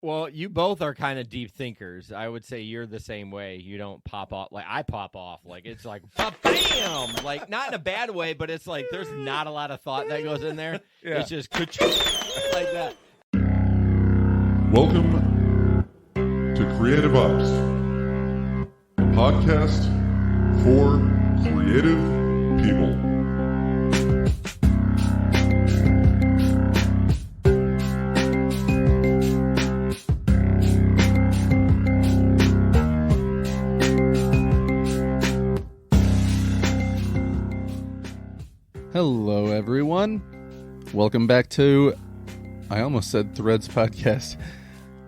Well, you both are kind of deep thinkers. I would say you're the same way. You don't pop off like I pop off. Like it's like bam, like not in a bad way, but it's like there's not a lot of thought that goes in there. Yeah. It's just like that. Welcome to Creative Ops, a podcast for creative people. Hello, everyone. Welcome back to, I almost said Threads Podcast.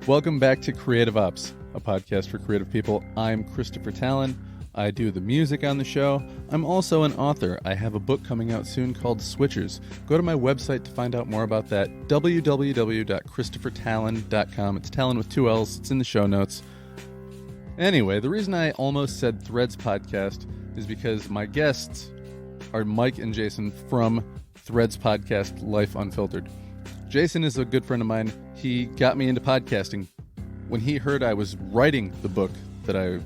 Welcome back to Creative Ops, a podcast for creative people. I'm Christopher Talon. I do the music on the show. I'm also an author. I have a book coming out soon called Switchers. Go to my website to find out more about that, www.christophertalon.com. It's Talon with two L's. It's in the show notes. Anyway, the reason I almost said Threads Podcast is because my guests are Mike and Jason from Threads Podcast, Life Unfiltered. Jason is a good friend of mine. He got me into podcasting. When he heard I was writing the book that I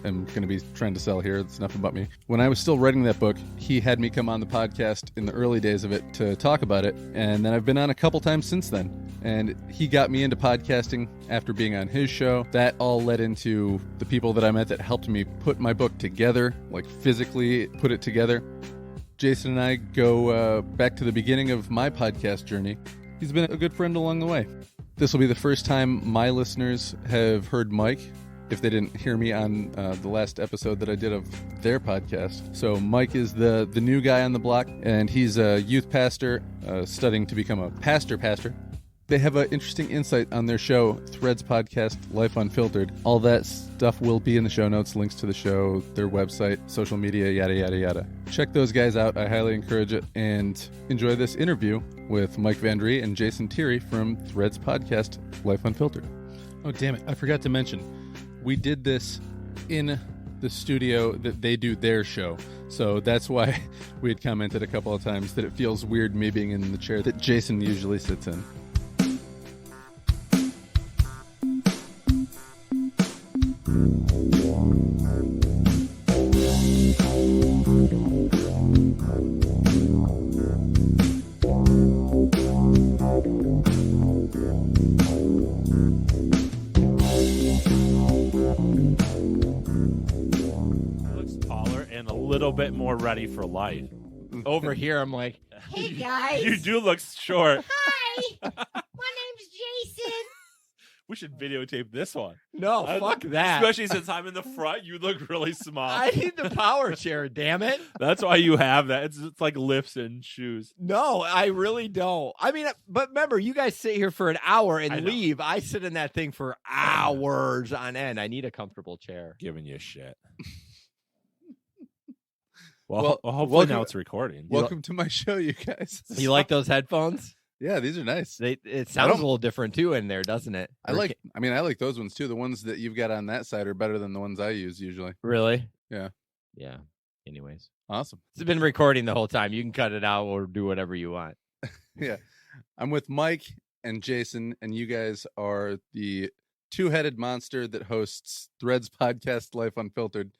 am going to be trying to sell here, it's enough about me. When I was still writing that book, he had me come on the podcast in the early days of it to talk about it, and then I've been on a couple times since then. And he got me into podcasting after being on his show. That all led into the people that I met that helped me put my book together, like physically put it together. Jason and I go back to the beginning of my podcast journey. He's been a good friend along the way. This will be the first time my listeners have heard Mike, if they didn't hear me on the last episode that I did of their podcast. So Mike is the new guy on the block, and he's a youth pastor studying to become a pastor. They have an interesting insight on their show, Threads Podcast, Life Unfiltered. All that stuff will be in the show notes, links to the show, their website, social media, yada, yada, yada. Check those guys out. I highly encourage it. And enjoy this interview with Mike Van Drie and Jason Tieri from Threads Podcast, Life Unfiltered. Oh, damn it. I forgot to mention, we did this in the studio that they do their show. So that's why we had commented a couple of times that it feels weird me being in the chair that Jason usually sits in. Bit more ready for life. Over here, I'm like, hey guys. You do look short. Hi. My name's Jason. We should videotape this one. no, fuck that. Especially since I'm in the front, you look really small. I need the power chair, damn it. That's why you have that. It's like lifts and shoes. No, I really don't. I mean, but remember, you guys sit here for an hour and I know. leave. I sit in that thing for hours on end. I need a comfortable chair. Giving you shit. Well, hopefully now it's recording. Welcome to my show, you guys. You like those headphones? Yeah, these are nice. It sounds a little different too in there, doesn't it? I like those ones too. The ones that you've got on that side are better than the ones I use usually. Really? Yeah. Yeah. Anyways. Awesome. It's been recording the whole time. You can cut it out or do whatever you want. Yeah. I'm with Mike and Jason, and you guys are the two-headed monster that hosts Threads Podcast, Life Unfiltered.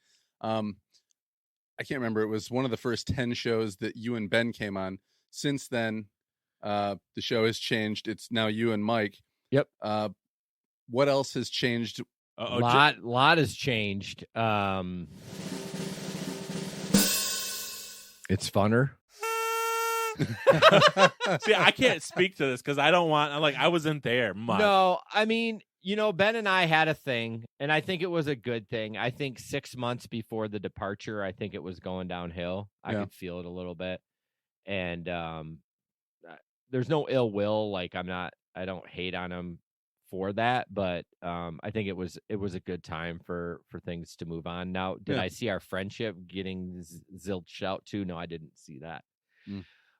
I can't remember. It was one of the first 10 shows that you and Ben came on. Since then, the show has changed. It's now you and Mike. Yep. What else has changed? A lot has changed. It's funner. See, I can't speak to this because I don't want. I wasn't there much. No, I mean, Ben and I had a thing, and I think it was a good thing. I think 6 months before the departure, I think it was going downhill. I could feel it a little bit. And there's no ill will. I don't hate on him for that, but I think it was a good time for things to move on. Now, did I see our friendship getting zilched out too? No, I didn't see that.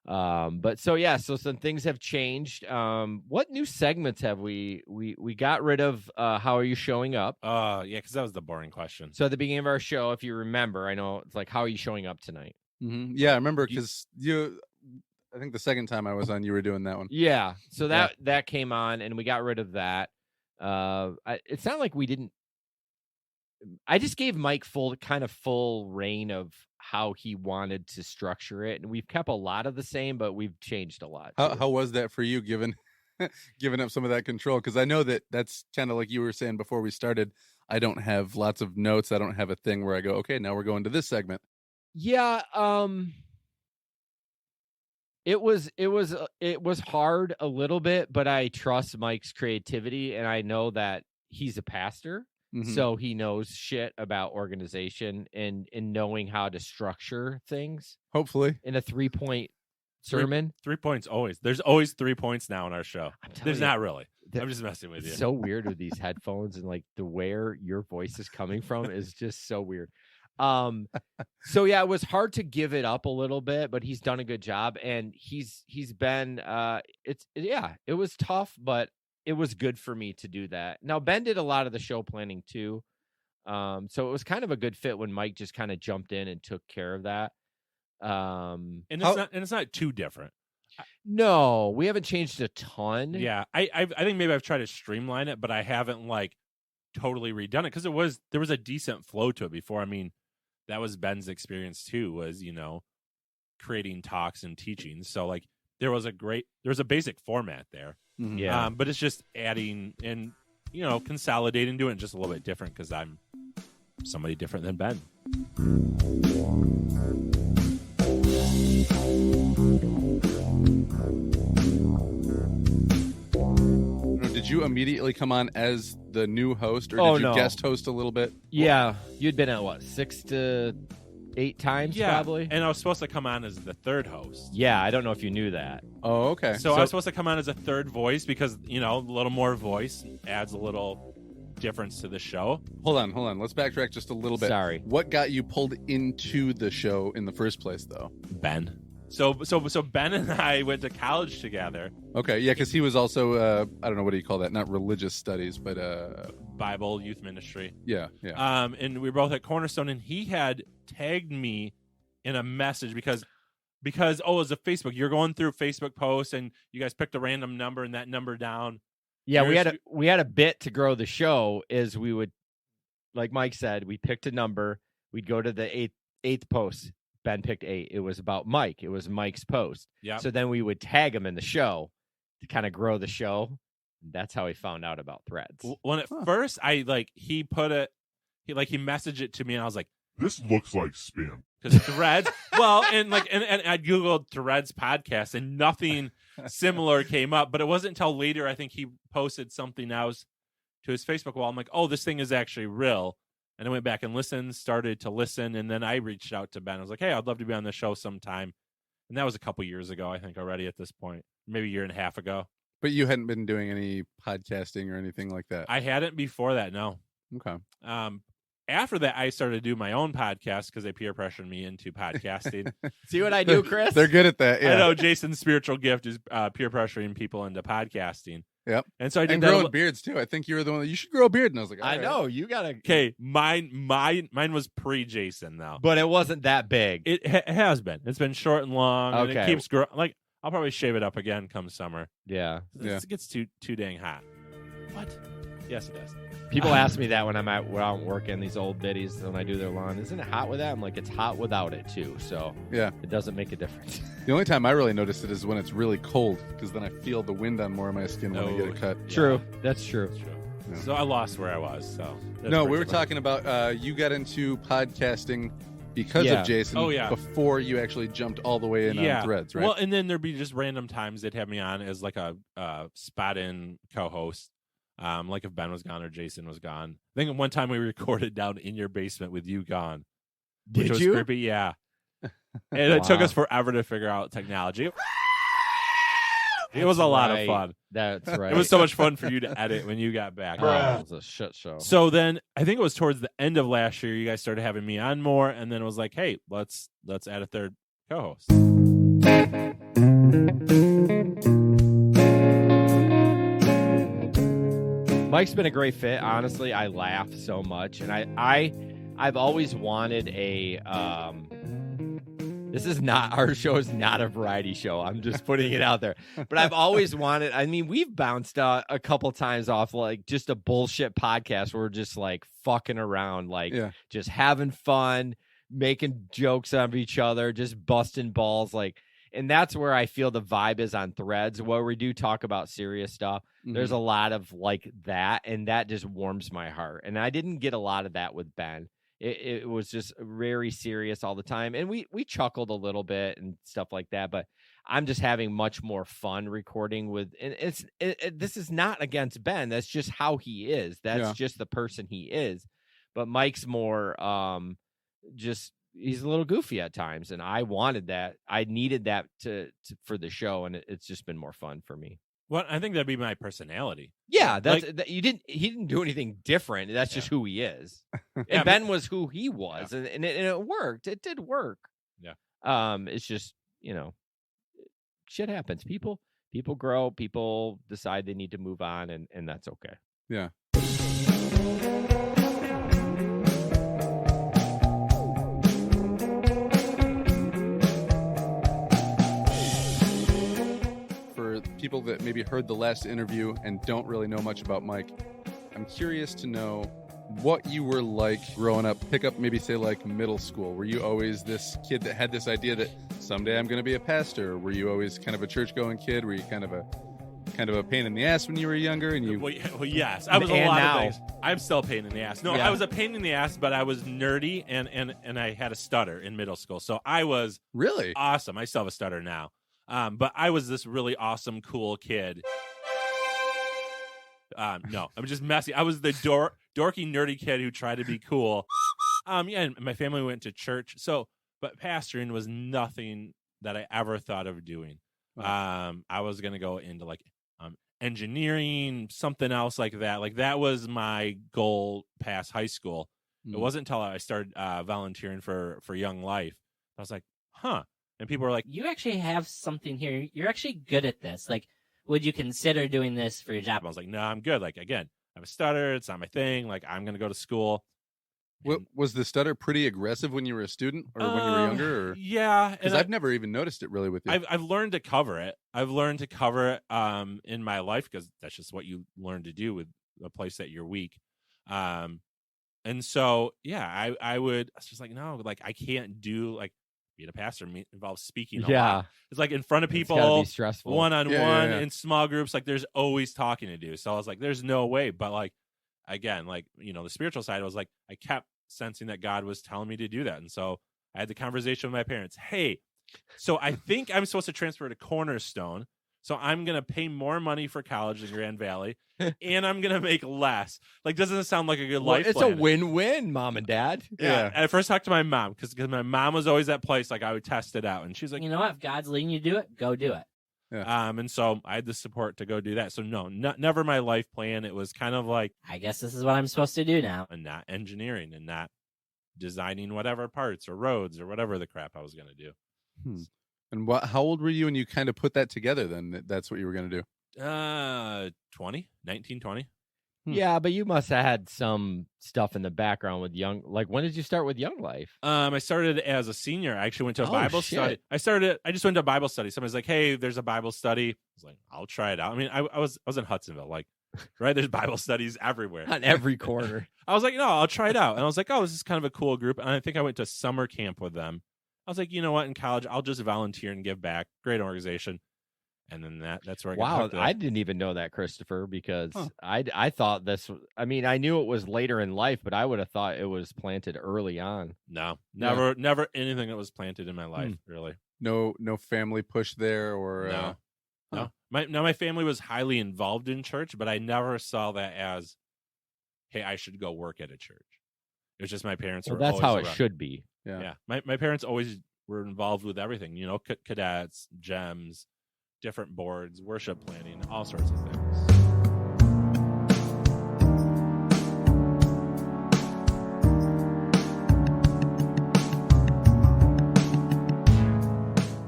But so some things have changed. What new segments have we got rid of? How are you showing up? Yeah, because that was the boring question. So at the beginning of our show, if you remember, I know it's like, how are you showing up tonight? Mm-hmm. Yeah, I remember because I think the second time I was on, you were doing that one. Yeah. So that came on, and we got rid of that. It's not like we didn't. I just gave Mike full reign of how he wanted to structure it, and we've kept a lot of the same, but we've changed a lot. How was that for you, giving up some of that control? Because I know that's kind of like you were saying before we started. I don't have lots of notes. I don't have a thing where I go, okay, now we're going to this segment. Yeah, it was hard a little bit, but I trust Mike's creativity, and I know that he's a pastor. Mm-hmm. So he knows shit about organization and knowing how to structure things. Hopefully. In a 3-point sermon. 3 points always. There's always 3 points now in our show. There's not really. I'm just messing with you. It's so weird with these headphones, and like the where your voice is coming from is just so weird. So yeah, it was hard to give it up a little bit, but he's done a good job, and he's been it was tough, but it was good for me to do that. Now, Ben did a lot of the show planning too. So it was kind of a good fit when Mike just kind of jumped in and took care of that. And it's not too different. No, we haven't changed a ton. Yeah. I think maybe I've tried to streamline it, but I haven't like totally redone it because there was a decent flow to it before. I mean, that was Ben's experience too, was, creating talks and teaching. So like there was a basic format there. Mm-hmm. Yeah. But it's just adding and, consolidating, doing it just a little bit different because I'm somebody different than Ben. Did you immediately come on as the new host, or did you guest host a little bit? Yeah. You'd been at what, 6 to 8 times probably? And I was supposed to come on as the third host. Yeah, I don't know if you knew that. Oh, okay. So I was supposed to come on as a third voice because, a little more voice adds a little difference to the show. Hold on. Let's backtrack just a little bit. Sorry. What got you pulled into the show in the first place, though? Ben. So Ben and I went to college together. Okay, yeah, because he was also, I don't know, what do you call that? Not religious studies, but... Bible, youth ministry. Yeah. And we were both at Cornerstone, and he had tagged me in a message because it was a Facebook. You're going through Facebook posts, and you guys picked a random number and that number down. Yeah, we had a bit to grow the show. Is we would, like Mike said, we picked a number. We'd go to the eighth post. Ben picked 8. It was about Mike. It was Mike's post. Yeah. So then we would tag him in the show to kind of grow the show. That's how he found out about Threads. When at first he messaged it to me, and I was like, This looks like spam. because Threads. Well, and I googled Threads podcast, and nothing similar came up. But it wasn't until later I think he posted something else to his Facebook wall. I'm like, oh, this thing is actually real. And I went back and started to listen, and then I reached out to Ben. I was like, hey, I'd love to be on the show sometime. And that was a couple years ago, I think, already at this point, maybe a year and a half ago. But you hadn't been doing any podcasting or anything like that? I hadn't before that, no. Okay. After that, I started to do my own podcast because they peer pressured me into podcasting. See what I do, Chris? They're good at that. Yeah. I know Jason's spiritual gift is peer pressuring people into podcasting. Yep. And so I did and that growing beards too. I think you were the one that you should grow a beard. And I was like, I know you gotta. Okay, mine was pre-Jason though, but it wasn't that big. It has been. It's been short and long. Okay. And it keeps growing. Like I'll probably shave it up again come summer. Yeah. It gets too dang hot. What? Yes, it does. People ask me that when I'm working these old biddies when I do their lawn. Isn't it hot with that? I'm like, it's hot without it too. So yeah, it doesn't make a difference. The only time I really notice it is when it's really cold, because then I feel the wind on more of my skin when I get it cut. True. That's true. That's true. Yeah. So I lost where I was. So no, we were talking about you got into podcasting because of Jason. Oh, yeah. Before you actually jumped all the way in on Threads, right? Well, and then there'd be just random times they'd have me on as like a spot-in co-host. Like if Ben was gone or Jason was gone. I think one time we recorded down in your basement with you gone. Did was you? Creepy, yeah. And it took us forever to figure out technology. It was a lot of fun. That's right. It was so much fun for you to edit when you got back. It was a shit show. So then I think it was towards the end of last year you guys started having me on more, and then it was like, hey, let's add a third co-host. Mike's been a great fit. Honestly, I laugh so much, and I've always wanted a This is not, our show is not a variety show. I'm just putting it out there. But I've always wanted, I mean, we've bounced a couple times off like just a bullshit podcast where we're just like fucking around, like just having fun, making jokes of each other, just busting balls. Like, and that's where I feel the vibe is on Threads, where we do talk about serious stuff. There's a lot of like that, and that just warms my heart. And I didn't get a lot of that with Ben. It was just very serious all the time. And we chuckled a little bit and stuff like that, but I'm just having much more fun recording with, and this is not against Ben. That's just how he is. That's just the person he is. But Mike's more, just, he's a little goofy at times. And I wanted that. I needed that to for the show. And it's just been more fun for me. Well, I think that'd be my personality. Yeah, that's he didn't do anything different. That's just who he is. And Ben was who he was, and it worked. It did work. Yeah. It's just, shit happens. People grow. People decide they need to move on, and that's okay. Yeah. People that maybe heard the last interview and don't really know much about Mike, I'm curious to know what you were like growing up. Pick up maybe say like middle school. Were you always this kid that had this idea that someday I'm going to be a pastor? Were you always kind of a church-going kid? Were you kind of a pain in the ass when you were younger? And you, well yes, I was a lot of things. I'm still a pain in the ass. No, I was a pain in the ass, but I was nerdy and I had a stutter in middle school. So I was really awesome. I still have a stutter now. But I was this really awesome, cool kid. No, I'm just messy. I was the dorky, nerdy kid who tried to be cool. And my family went to church. But pastoring was nothing that I ever thought of doing. I was going to go into like engineering, something else like that. Like that was my goal past high school. It wasn't until I started volunteering for Young Life. I was like, huh. And people were like, you actually have something here. You're actually good at this. Like, would you consider doing this for your job? I was like, no, I'm good. Like, again, I have a stutter. It's not my thing. Like, I'm going to go to school. Was the stutter pretty aggressive when you were a student or when you were younger? Or? Yeah. Because I've never even noticed it really with you. I've learned to cover it. I've learned to cover it in my life because that's just what you learn to do with a place that you're weak. And so, yeah, I was just like, no, like, I can't do, like, being a pastor involves speaking a lot. It's like in front of people, it's gotta be stressful. One-on-one in small groups. Like there's always talking to do. So I was like, there's no way. But like, again, like, the spiritual side, I was like, I kept sensing that God was telling me to do that. And so I had the conversation with my parents. Hey, so I think I'm supposed to transfer to Cornerstone. So I'm going to pay more money for college in Grand Valley and I'm going to make less. Like, doesn't it sound like a good life It's plan? a win-win, mom and dad. Yeah. And I first talked to my mom because my mom was always at place. Like I would test it out and she's like, you know what? If God's leading you to do it, go do it. Yeah. And so I had the support to go do that. So no, never my life plan. It was kind of like, I guess this is what I'm supposed to do now. And not engineering and not designing whatever parts or roads or whatever the crap I was going to do. And how old were you when you kind of put that together then? That's what you were going to do? 19, 20. Yeah, but you must have had some stuff in the background with like, when did you start with Young Life? I started as a senior. I actually went to a Bible study. I just went to a Bible study. Somebody's like, hey, there's a Bible study. I was like, I'll try it out. I mean, I was in Hudsonville, like, right? There's Bible studies everywhere. On every corner. I was like, no, I'll try it out. And I was like, oh, this is kind of a cool group. And I think I went to summer camp with them. I was like, you know what? In college, I'll just volunteer and give back. Great organization. And then that's where I got hooked up. I didn't even know that, Christopher, because I thought this. I mean, I knew it was later in life, but I would have thought it was planted early on. No, never anything that was planted in my life, really. No family push there, or no. My family was highly involved in church, but I never saw that as, hey, I should go work at a church. It was just my parents were. That's how it should be. Yeah. My parents always were involved with everything. Cadets, GEMS, different boards, worship planning, all sorts of things.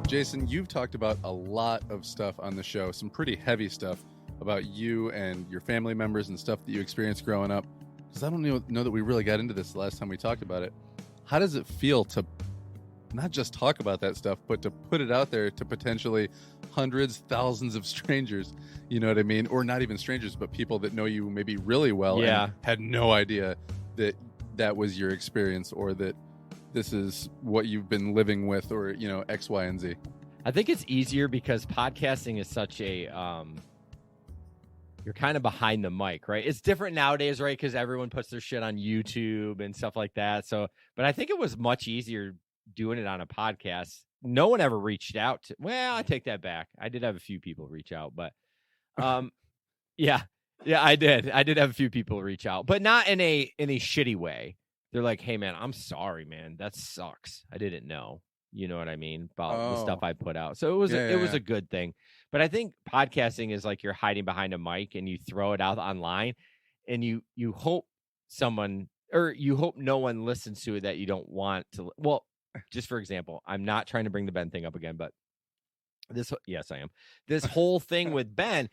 Jason, you've talked about a lot of stuff on the show, some pretty heavy stuff about you and your family members and stuff that you experienced growing up. Because I don't know that we really got into this the last time we talked about it. How does it feel to not just talk about that stuff, but to put it out there to potentially hundreds, thousands of strangers, you know what I mean? Or not even strangers, but people that know you maybe really well and had no idea that that was your experience, or that this is what you've been living with, or, you know, X, Y, and Z. I think it's easier because podcasting is such a, you're kind of behind the mic, right? It's different nowadays, right? Because everyone puts their shit on YouTube and stuff like that. So, but I think it was much easier doing it on a podcast. No one ever reached out to, well, I take that back. I did have a few people reach out, but, yeah, I did have a few people reach out, but not in a shitty way. They're like, hey man, I'm sorry, man. That sucks. I didn't know. You know what I mean? About the stuff I put out. So it was a good thing. But I think podcasting is like you're hiding behind a mic and you throw it out online, and you hope someone, or you hope no one listens to it that you don't want to. Well, just for example, I'm not trying to bring the Ben thing up again, but yes, I am. This whole thing with Ben,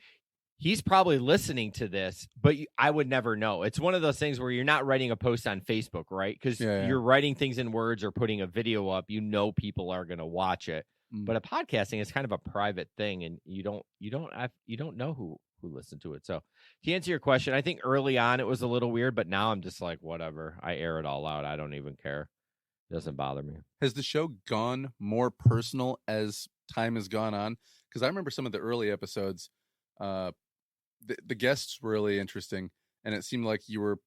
he's probably listening to this, but I would never know. It's one of those things where you're not writing a post on Facebook, right? Because you're writing things in words or putting a video up. You know people are going to watch it. But a podcasting is kind of a private thing, and you don't know who listened to it. So to answer your question, I think early on it was a little weird, but now I'm just like, whatever. I air it all out. I don't even care. It doesn't bother me. Has the show gone more personal as time has gone on? Because I remember some of the early episodes. The guests were really interesting, and it seemed like you were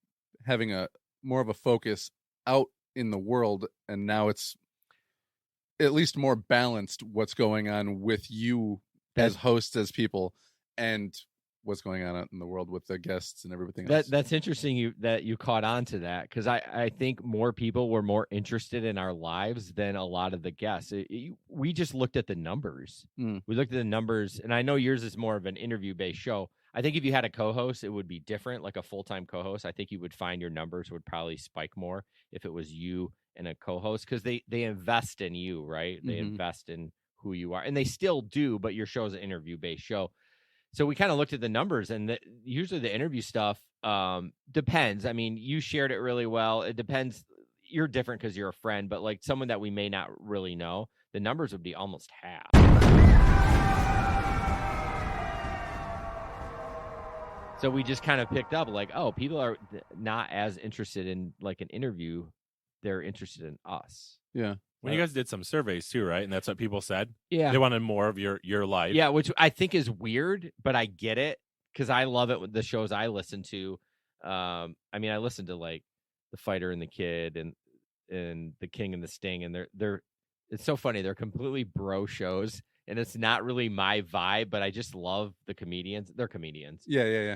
having a more of a focus out in the world, and now it's at least more balanced what's going on with you as hosts, as people, and what's going on out in the world with the guests and everything else. That's interesting that you caught on to that, because I think more people were more interested in our lives than a lot of the guests. We just looked at the numbers. We looked at the numbers, and I know yours is more of an interview-based show. I think if you had a co-host, it would be different, like a full-time co-host. I think you would find your numbers would probably spike more if it was you and a co-host, because they invest in you, right? They invest in who you are, and they still do, but your show is an interview-based show. So we kind of looked at the numbers, and usually the interview stuff depends. I mean, you shared it really well. It depends. You're different because you're a friend, but like someone that we may not really know, the numbers would be almost half. So we just kind of picked up like, oh, people are not as interested in like an interview. They're interested in us. Yeah. When you guys did some surveys too, right? And that's what people said. Yeah. They wanted more of your life. Yeah, which I think is weird, but I get it because I love it with the shows I listen to. I mean, I listen to like The Fighter and the Kid and The King and the Sting, and they're it's so funny. They're completely bro shows, and it's not really my vibe, but I just love the comedians. They're comedians. Yeah.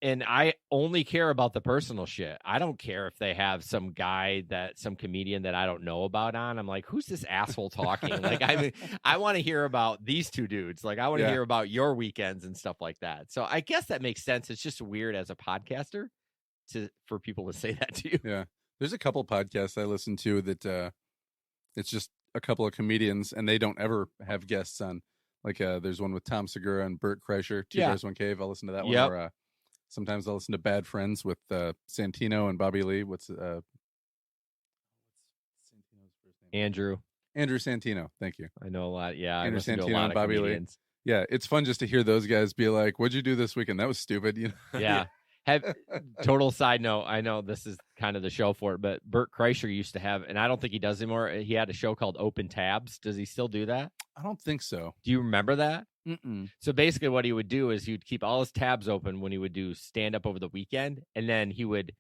And I only care about the personal shit. I don't care if they have some comedian that I don't know about on. I'm like, who's this asshole talking? Like, I mean, I want to hear about these two dudes. Like, I want to hear about your weekends and stuff like that. So I guess that makes sense. It's just weird as a podcaster for people to say that to you. Yeah. There's a couple podcasts I listen to that it's just a couple of comedians, and they don't ever have guests on. Like, there's one with Tom Segura and Bert Kreischer, Two Bears, One Cave. I'll listen to that one. Or, sometimes I'll listen to Bad Friends with Santino and Bobby Lee. What's Santino's first name? Andrew Santino. Thank you. I know a lot. Yeah, Andrew Santino and Bobby Lee. Yeah, it's fun just to hear those guys be like, "What'd you do this weekend? That was stupid." You know? Yeah. Total side note. I know this is kind of the show for it, but Bert Kreischer used to have, and I don't think he does anymore. He had a show called Open Tabs. Does he still do that? I don't think so. Do you remember that? Mm-mm. So basically what he would do is he would keep all his tabs open when he would do stand-up over the weekend, and then he would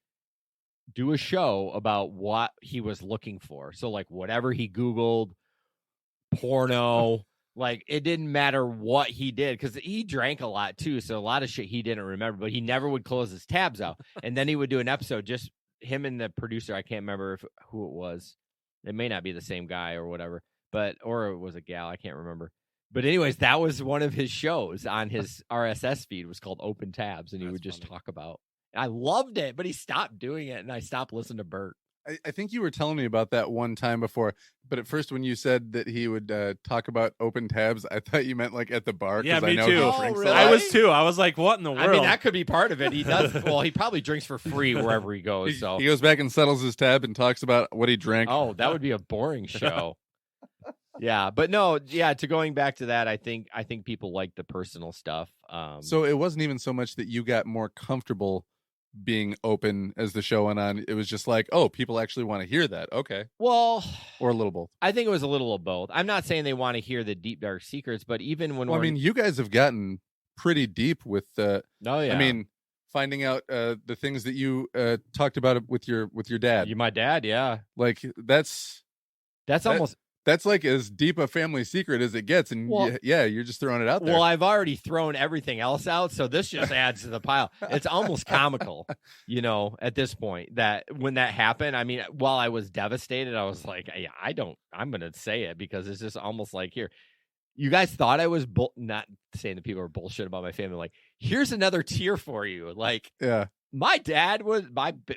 do a show about what he was looking for. So like whatever he Googled, porno, like it didn't matter what he did, because he drank a lot too. So a lot of shit he didn't remember, but he never would close his tabs out. And then he would do an episode, just him and the producer. I can't remember who it was. It may not be the same guy or whatever, or it was a gal. I can't remember. But anyways, that was one of his shows on his RSS feed. Was called Open Tabs, and he would just talk about. I loved it, but he stopped doing it, and I stopped listening to Bert. I think you were telling me about that one time before, but at first when you said that he would talk about open tabs, I thought you meant like at the bar. Yeah, I me know too. he Oh, drinks a really? lot. I was too. I was like, what in the world? I mean, that could be part of it. He does. Well, he probably drinks for free wherever he goes. So He goes back and settles his tab and talks about what he drank. oh, that would be a boring show. Yeah, but no, yeah. To going back to that, I think people like the personal stuff. So it wasn't even so much that you got more comfortable being open as the show went on. It was just like, oh, people actually want to hear that. Okay. well, Or a little both. I think it was a little of both. I'm not saying they want to hear the deep dark secrets, but even when Well, I we're, mean, you guys have gotten pretty deep with oh yeah, I mean, finding out the things that you talked about with your dad. you my dad, yeah. Like That's That- almost. that's like as deep a family secret as it gets, and Well- yeah, you're just throwing it out there. Well, I've already thrown everything else out, so this just adds to the pile. It's almost comical, at this point, that when that happened, I mean, while I was devastated, I was like, yeah, I'm going to say it because it's just almost like, here, you guys thought I was not saying that people are bullshit about my family. Like, here's another tier for you. Like, yeah, my dad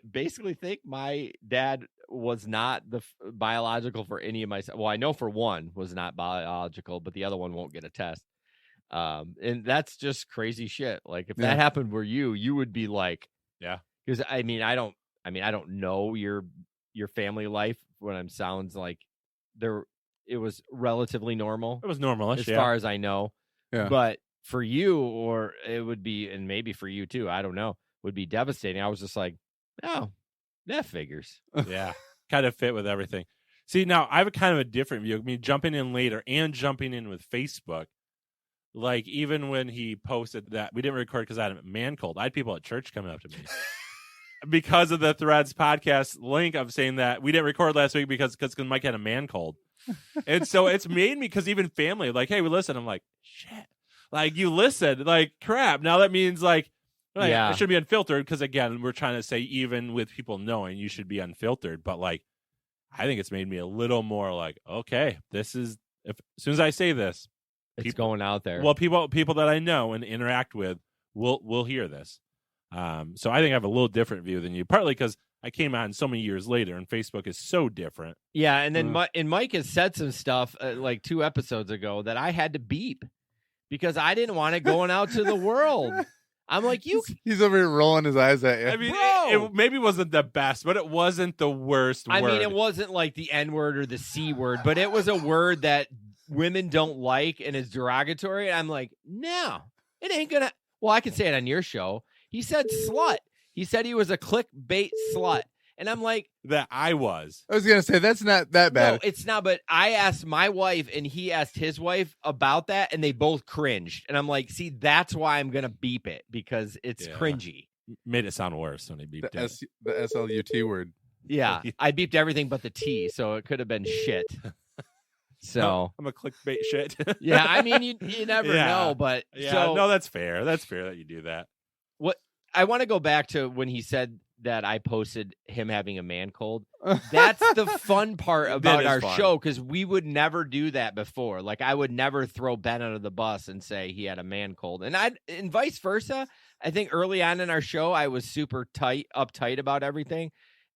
basically think my dad was not the biological for any of my. Well, I know for one was not biological, but the other one won't get a test. And that's just crazy shit. Like if that happened where you would be like, yeah, because I don't know your family life. When I'm sounds like it was relatively normal. It was normal-ish, as far as I know. Yeah. But for you, or it would be, and maybe for you too, I don't know, would be devastating. I was just like, oh, that figures. Yeah, kind of fit with everything. See, now I have a kind of a different view. I mean, jumping in later and jumping in with Facebook. Like, even when he posted that, we didn't record because I had a man cold. I had people at church coming up to me because of the Threads podcast link of saying that we didn't record last week because Mike had a man cold. And so it's made me, because even family, like, hey, we listen. I'm like, shit. Like, you listened. Like, crap. Now that means, like it should be unfiltered, because, again, we're trying to say even with people knowing you should be unfiltered. But, like, I think it's made me a little more like, okay, this is, as soon as I say this, It's going out there. well, people that I know and interact with will hear this. So I think I have a little different view than you, partly because I came on so many years later, and Facebook is so different. Yeah, and then Mike has said some stuff like 2 episodes ago that I had to beep because I didn't want it going out to the world. I'm like, he's over here rolling his eyes at you. I mean, Bro! it maybe wasn't the best, but it wasn't the worst word. I mean, it wasn't like the N word or the C word, but it was a word that women don't like and is derogatory. And I'm like, no, it ain't gonna. Well, I can say it on your show. He said slut. He said he was a clickbait slut. And I'm like, that I was. I was gonna say that's not that bad. no, it's not. But I asked my wife and he asked his wife about that, and they both cringed. And I'm like, see, that's why I'm gonna beep it, because it's cringy. Made it sound worse when he beeped it. The SLUT word. Yeah, I beeped everything but the T, so it could have been shit. So I'm a clickbait shit. yeah, I mean, you never know, but no, that's fair. That's fair that you do that. What I want to go back to when he said that I posted him having a man cold. That's the fun part about our show, because we would never do that before. Like, I would never throw Ben under the bus and say he had a man cold, and vice versa. I think early on in our show, I was super uptight about everything.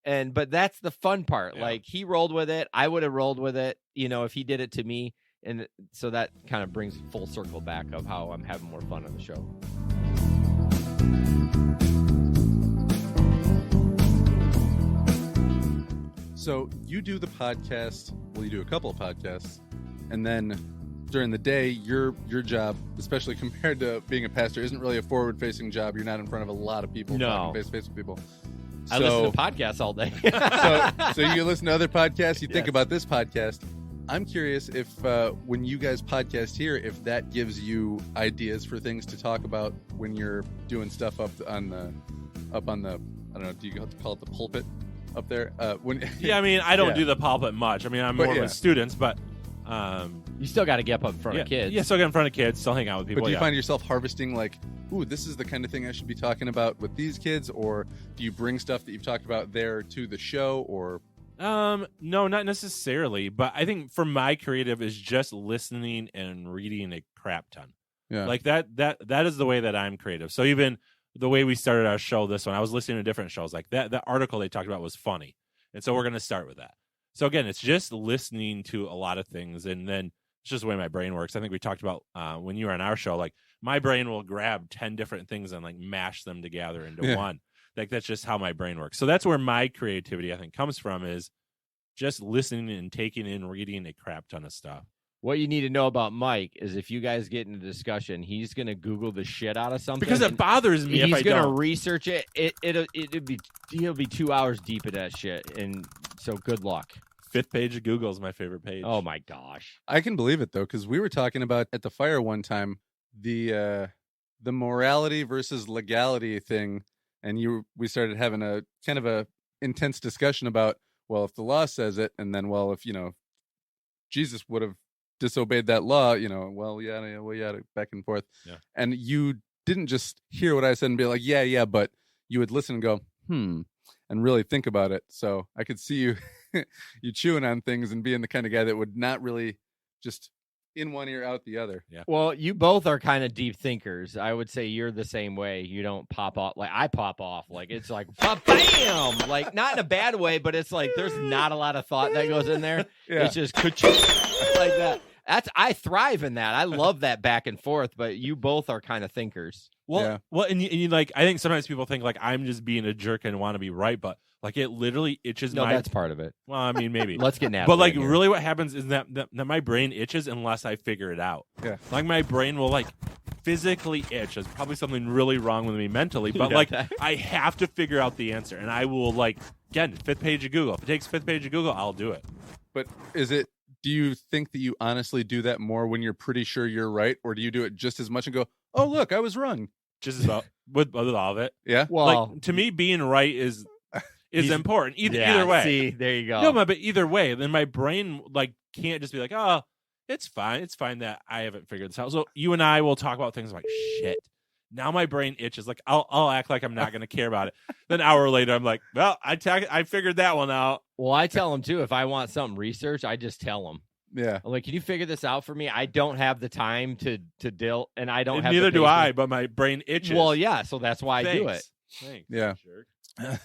But that's the fun part. Yeah. Like, he rolled with it. I would have rolled with it, if he did it to me. And so that kind of brings full circle back of how I'm having more fun on the show. So you do the podcast. Well, you do a couple of podcasts, and then during the day, your job, especially compared to being a pastor, isn't really a forward-facing job. You're not in front of a lot of people, talking face-to-face with people. I listen to podcasts all day. so you listen to other podcasts. You think about this podcast. I'm curious if when you guys podcast here, if that gives you ideas for things to talk about when you're doing stuff up on the I don't know, do you have to call it the pulpit up there? I mean, I don't do the pulpit much. I mean, I'm more with students, but you still got to get up in front of kids. Yeah, still get in front of kids, still hang out with people. But do you find yourself harvesting like, ooh, this is the kind of thing I should be talking about with these kids? Or do you bring stuff that you've talked about there to the show? Or no, not necessarily. But I think for my creative is just listening and reading a crap ton. Yeah, like that is the way that I'm creative. So even the way we started our show, this one, I was listening to different shows. Like that article they talked about was funny. And so we're going to start with that. So again, it's just listening to a lot of things, and then it's just the way my brain works. I think we talked about when you were on our show, like my brain will grab 10 different things and like mash them together into one. Like that's just how my brain works. So that's where my creativity, I think, comes from, is just listening and taking in, reading a crap ton of stuff. What you need to know about Mike is if you guys get in a discussion, he's going to Google the shit out of something. Because it bothers me if I don't. He's going to research it. He'll be 2 hours deep in that shit. And so good luck. 5th page of Google is my favorite page. Oh my gosh. I can believe it though, because we were talking about at the fire one time the morality versus legality thing, and we started having a kind of a intense discussion about, well, if the law says it, and then, well, if Jesus would have disobeyed that law, well, yada, back and forth. Yeah. And you didn't just hear what I said and be like, yeah, but you would listen and go, and really think about it. So I could see you you chewing on things and being the kind of guy that would not really just in one ear out the other. Yeah. Well, you both are kind of deep thinkers. I would say you're the same way. You don't pop off like I pop off. Like it's like bam, like not in a bad way, but it's like there's not a lot of thought that goes in there. Yeah. It's just like that. I thrive in that. I love that back and forth. But you both are kind of thinkers. Well, and you like, I think sometimes people think like I'm just being a jerk and want to be right, but like it literally itches No, that's part of it. Well, I mean, maybe. Let's get nabbed. But like really what happens is that my brain itches unless I figure it out. Yeah. Like my brain will like physically itch. There's probably something really wrong with me mentally, but like I have to figure out the answer, and I will like, again, 5th page of Google. If it takes 5th page of Google, I'll do it. But do you think that you honestly do that more when you're pretty sure you're right, or do you do it just as much and go, oh, look, I was wrong? Just about with all of it. Yeah. Well, like to me, being right is important. Either way. See, there you go. No, but either way, then my brain like can't just be like, oh, it's fine. It's fine that I haven't figured this out. So you and I will talk about things like shit. Now my brain itches. Like I'll act like I'm not going to care about it. Then an hour later, I'm like, well, I figured that one out. Well, I tell them too. If I want something researched, I just tell them. Yeah. I'm like, can you figure this out for me? I don't have the time to deal, and I don't have. Neither the do I. patience. But my brain itches. Well, yeah. So that's why I do it. Thanks. Yeah. Jerk.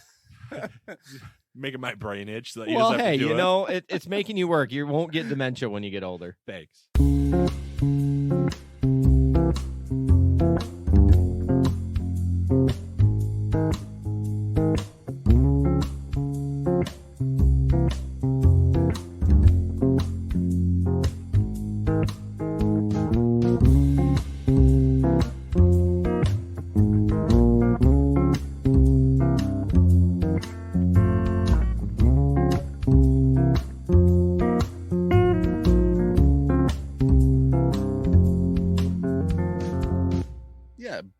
Making my brain itch. So that Well, have to hey, do you it. know, it's making you work. You won't get dementia when you get older. Thanks.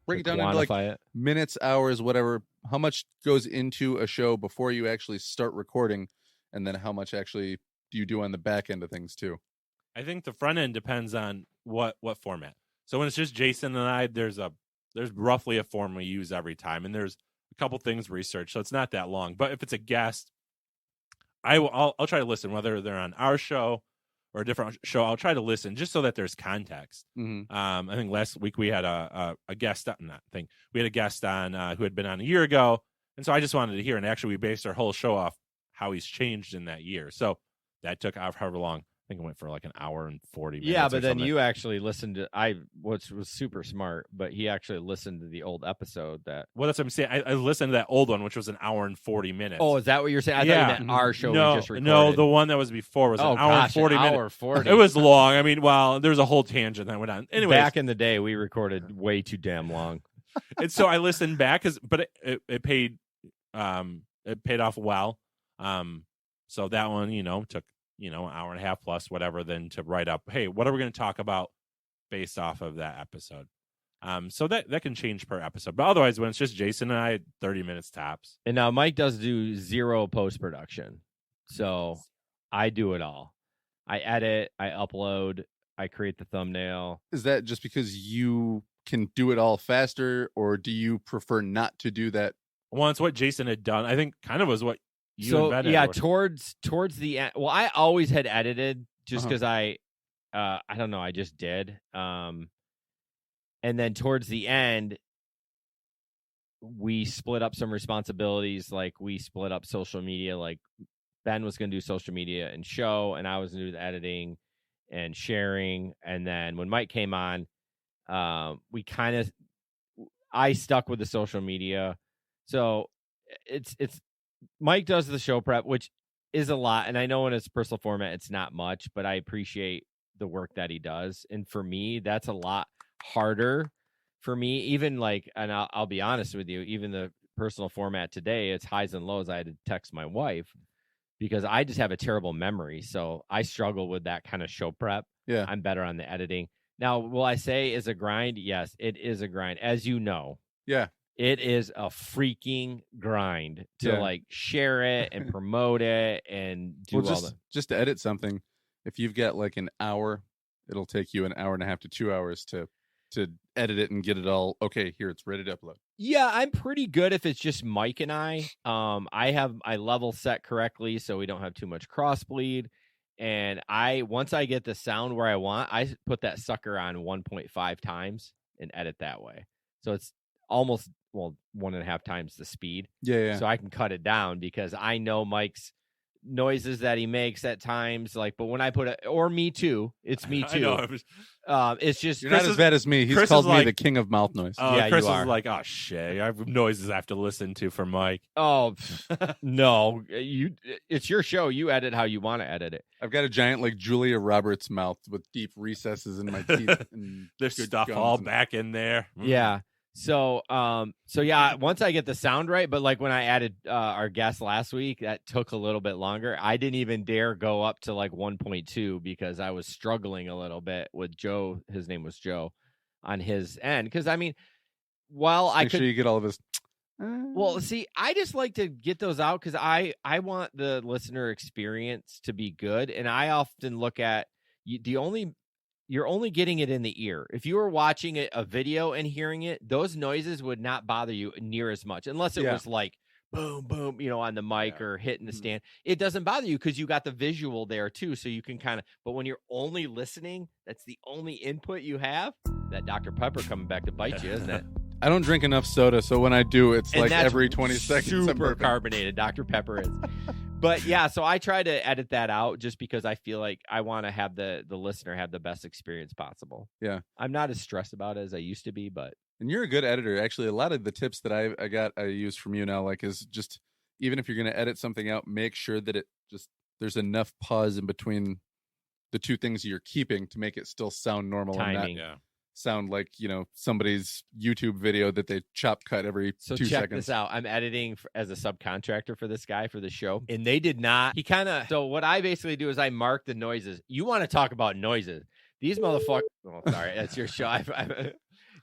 Break it down into like minutes, hours, whatever. How much goes into a show before you actually start recording, and then how much actually do you do on the back end of things too? I think the front end depends on what format. So when it's just Jason and I, there's roughly a form we use every time, and there's a couple things researched, so it's not that long. But if it's a guest, I'll try to listen, whether they're on our show or a different show. I'll try to listen just so that there's context. Mm-hmm. I think last week we had a guest on that thing. We had a guest on who had been on a year ago, and so I just wanted to hear. And actually, we based our whole show off how he's changed in that year. So that took however long. I think it went for like an hour and 40 minutes. Yeah, but then something. you actually listened to which was super smart. But he actually listened to the old episode that. Well, that's what I'm saying. I listened to that old one, which was an hour and 40 minutes. Oh, is that what you're saying? I thought you meant our show. No, we just recorded. no, the one that was before was an hour and 40 minutes. Hour 40. It was long. I mean, well, there's a whole tangent that went on. Anyway, back in the day, we recorded way too damn long. And so I listened back, but it paid off well. So that one, took an hour and a half plus whatever, then to write up, hey, what are we going to talk about based off of that episode? So that can change per episode, but otherwise when it's just Jason and I, 30 minutes tops. And now Mike does do zero post-production. So I do it all. I edit, I upload, I create the thumbnail. Is that just because you can do it all faster, or do you prefer not to do that? Well, it's what Jason had done. I think kind of was what you and Ben yeah, were. towards the end. Well, I always had edited just because I don't know, I just did. And then towards the end, we split up some responsibilities. Like we split up social media. Like Ben was going to do social media and show, and I was going to do the editing and sharing. And then when Mike came on, I stuck with the social media. So it's Mike does the show prep, which is a lot. And I know in his personal format, it's not much, but I appreciate the work that he does. And for me, that's a lot harder for me. Even like, and I'll be honest with you, even the personal format today, it's highs and lows. I had to text my wife because I just have a terrible memory. So I struggle with that kind of show prep. Yeah. I'm better on the editing. Now, will I say is a grind? Yes, it is a grind. As you know. Yeah. It is a freaking grind to like share it and promote it and do just to edit something. If you've got like an hour, it'll take you an hour and a half to 2 hours to edit it and get it all okay. Here, it's ready to upload. Yeah, I'm pretty good if it's just Mike and I. I have my level set correctly, so we don't have too much crossbleed. And once I get the sound where I want, I put that sucker on 1.5 times and edit that way. So it's almost 1.5 times the speed. Yeah. So I can cut it down because I know Mike's noises that he makes at times. Like, but when I put it, or me too, it's me too. I know. It's just you're not as bad as me. He's Chris called me like, the king of mouth noise. Yeah, Chris you are. is like, oh shit, I have noises I have to listen to for Mike. Oh no, it's your show. You edit how you want to edit it. I've got a giant like Julia Roberts mouth with deep recesses in my teeth. And there's stuff all back in there. Yeah. So yeah, once I get the sound right, but like when I added our guest last week, that took a little bit longer. I didn't even dare go up to like 1.2 because I was struggling a little bit with Joe. His name was Joe on his end. Because I mean, Make sure you get all of his. Well, see, I just like to get those out because I want the listener experience to be good, and I often look at you're only getting it in the ear. If you were watching a video and hearing it, those noises would not bother you near as much, unless it was like boom, boom, on the mic or hitting the stand. It doesn't bother you because you got the visual there too, so you can kind of. But when you're only listening, that's the only input you have. That Dr. Pepper coming back to bite you, isn't it? I don't drink enough soda, so when I do, it's and like every 20 seconds. Super carbonated, Dr. Pepper is. But yeah, so I try to edit that out just because I feel like I want to have the listener have the best experience possible. Yeah. I'm not as stressed about it as I used to be, but. And you're a good editor. Actually, a lot of the tips that I use from you now, like, is just, even if you're going to edit something out, make sure that there's enough pause in between the two things you're keeping to make it still sound normal. Timing. And not sound like, somebody's YouTube video that they chop cut every 2 seconds. So check this out. I'm editing as a subcontractor for this guy for the show, and they did not. So what I basically do is I mark the noises. You want to talk about noises? These motherfuckers. Oh, sorry, that's your show.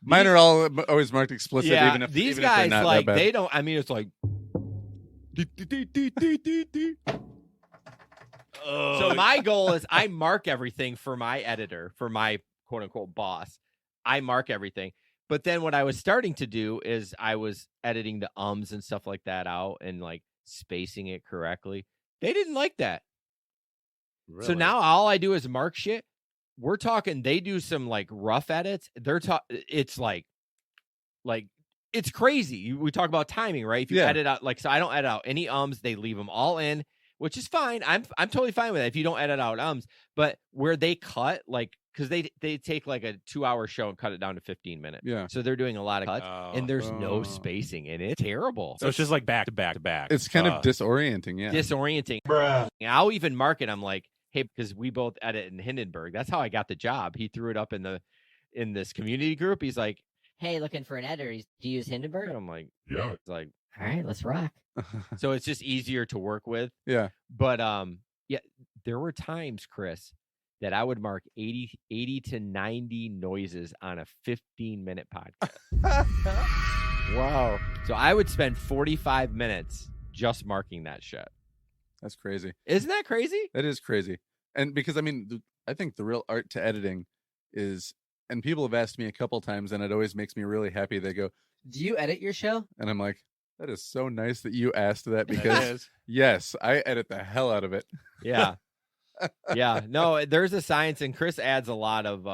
Mine are all always marked explicit. Yeah, even if these even guys if they're not like that bad. they don't. I mean, it's like. So my goal is I mark everything for my editor, for my quote unquote boss. I mark everything. But then what I was starting to do is I was editing the ums and stuff like that out and like spacing it correctly. They didn't like that. Really? So now all I do is mark shit. We're talking, they do some like rough edits. It's like it's crazy. We talk about timing, right? If you edit out, so I don't edit out any ums. They leave them all in, which is fine. I'm totally fine with that if you don't edit out ums. But where they cut, because they take like a 2-hour show and cut it down to 15 minutes. Yeah. So they're doing a lot of cuts, and there's no spacing in it. It's terrible. So it's just like back to back to back. It's kind of disorienting, yeah. Disorienting. Bruh. I'll even mark it. I'm like, hey, because we both edit in Hindenburg. That's how I got the job. He threw it up in this community group. He's like, Hey, looking for an editor. Do you use Hindenburg? and I'm like, Yeah. It's like, All right, let's rock. so it's just easier to work with. Yeah. But yeah, there were times, Chris, that I would mark 80 to 90 noises on a 15-minute podcast. Wow. So I would spend 45 minutes just marking that shit. That's crazy. Isn't that crazy? That is crazy. And because, I mean, I think the real art to editing is, and people have asked me a couple times, and it always makes me really happy. They go, Do you edit your show? and I'm like, that is so nice that you asked that, because yes, I edit the hell out of it. Yeah. Yeah. No, there's a science, and Chris adds a lot of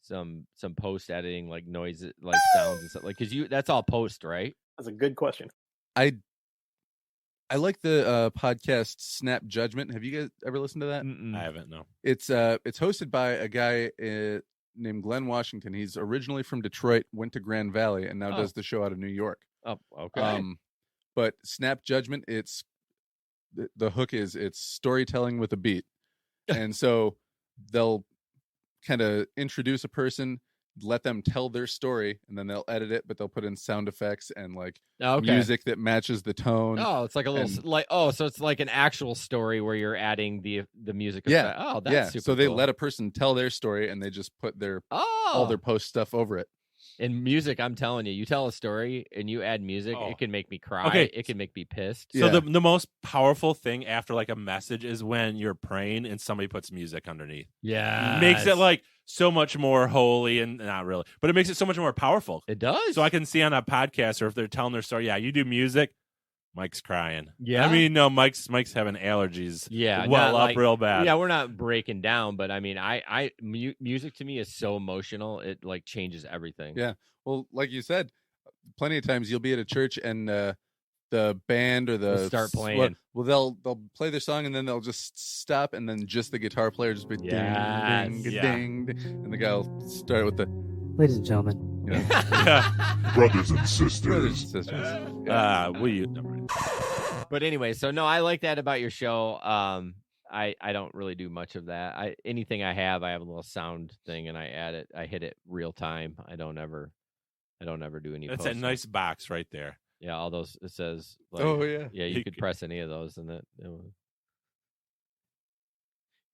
some post editing, like noises, like sounds and stuff. Like, because that's all post, right? That's a good question. I I like the podcast Snap Judgment. Have you guys ever listened to that? I haven't. No. It's hosted by a guy named Glenn Washington. He's originally from Detroit, went to Grand Valley, and now does the show out of New York. Oh, okay. But Snap Judgment, it's the hook is it's storytelling with a beat, and so they'll kind of introduce a person, let them tell their story, and then they'll edit it, but they'll put in sound effects and like music that matches the tone. Oh, it's like a little so it's like an actual story where you're adding the music. Yeah. Oh, that's super So they cool. let a person tell their story, and they just put their all their post stuff over it. In music, I'm telling you, you tell a story and you add music, it can make me cry. Okay. It can make me pissed. So the most powerful thing after like a message is when you're praying and somebody puts music underneath. Yeah, Makes it like so much more holy, and not really, but it makes it so much more powerful. It does. So I can see on a podcast, or if they're telling their story, yeah, you do music, Mike's crying. Yeah. I mean, no, Mike's having allergies. Yeah, well not up like- real bad. Yeah, we're not breaking down, but I mean, music to me is so emotional. It like changes everything. Yeah. Well, like you said, plenty of times you'll be at a church and the band or They'll start playing. Well, they'll play their song and then they'll just stop, and then just the guitar player just be Yes. ding, ding, Yeah. ding, ding, and the guy will start with the Ladies and gentlemen. Yeah. Brothers and brothers sisters. and sisters. Yeah. Will you? Never mind. But anyway, so no, I like that about your show. I don't really do much of that. Anything I have a little sound thing and I add it. I hit it real time. I don't ever do any. That's that posts. nice box right there. Yeah, all those. It says. Like, Oh yeah. Yeah, you could press any of those, and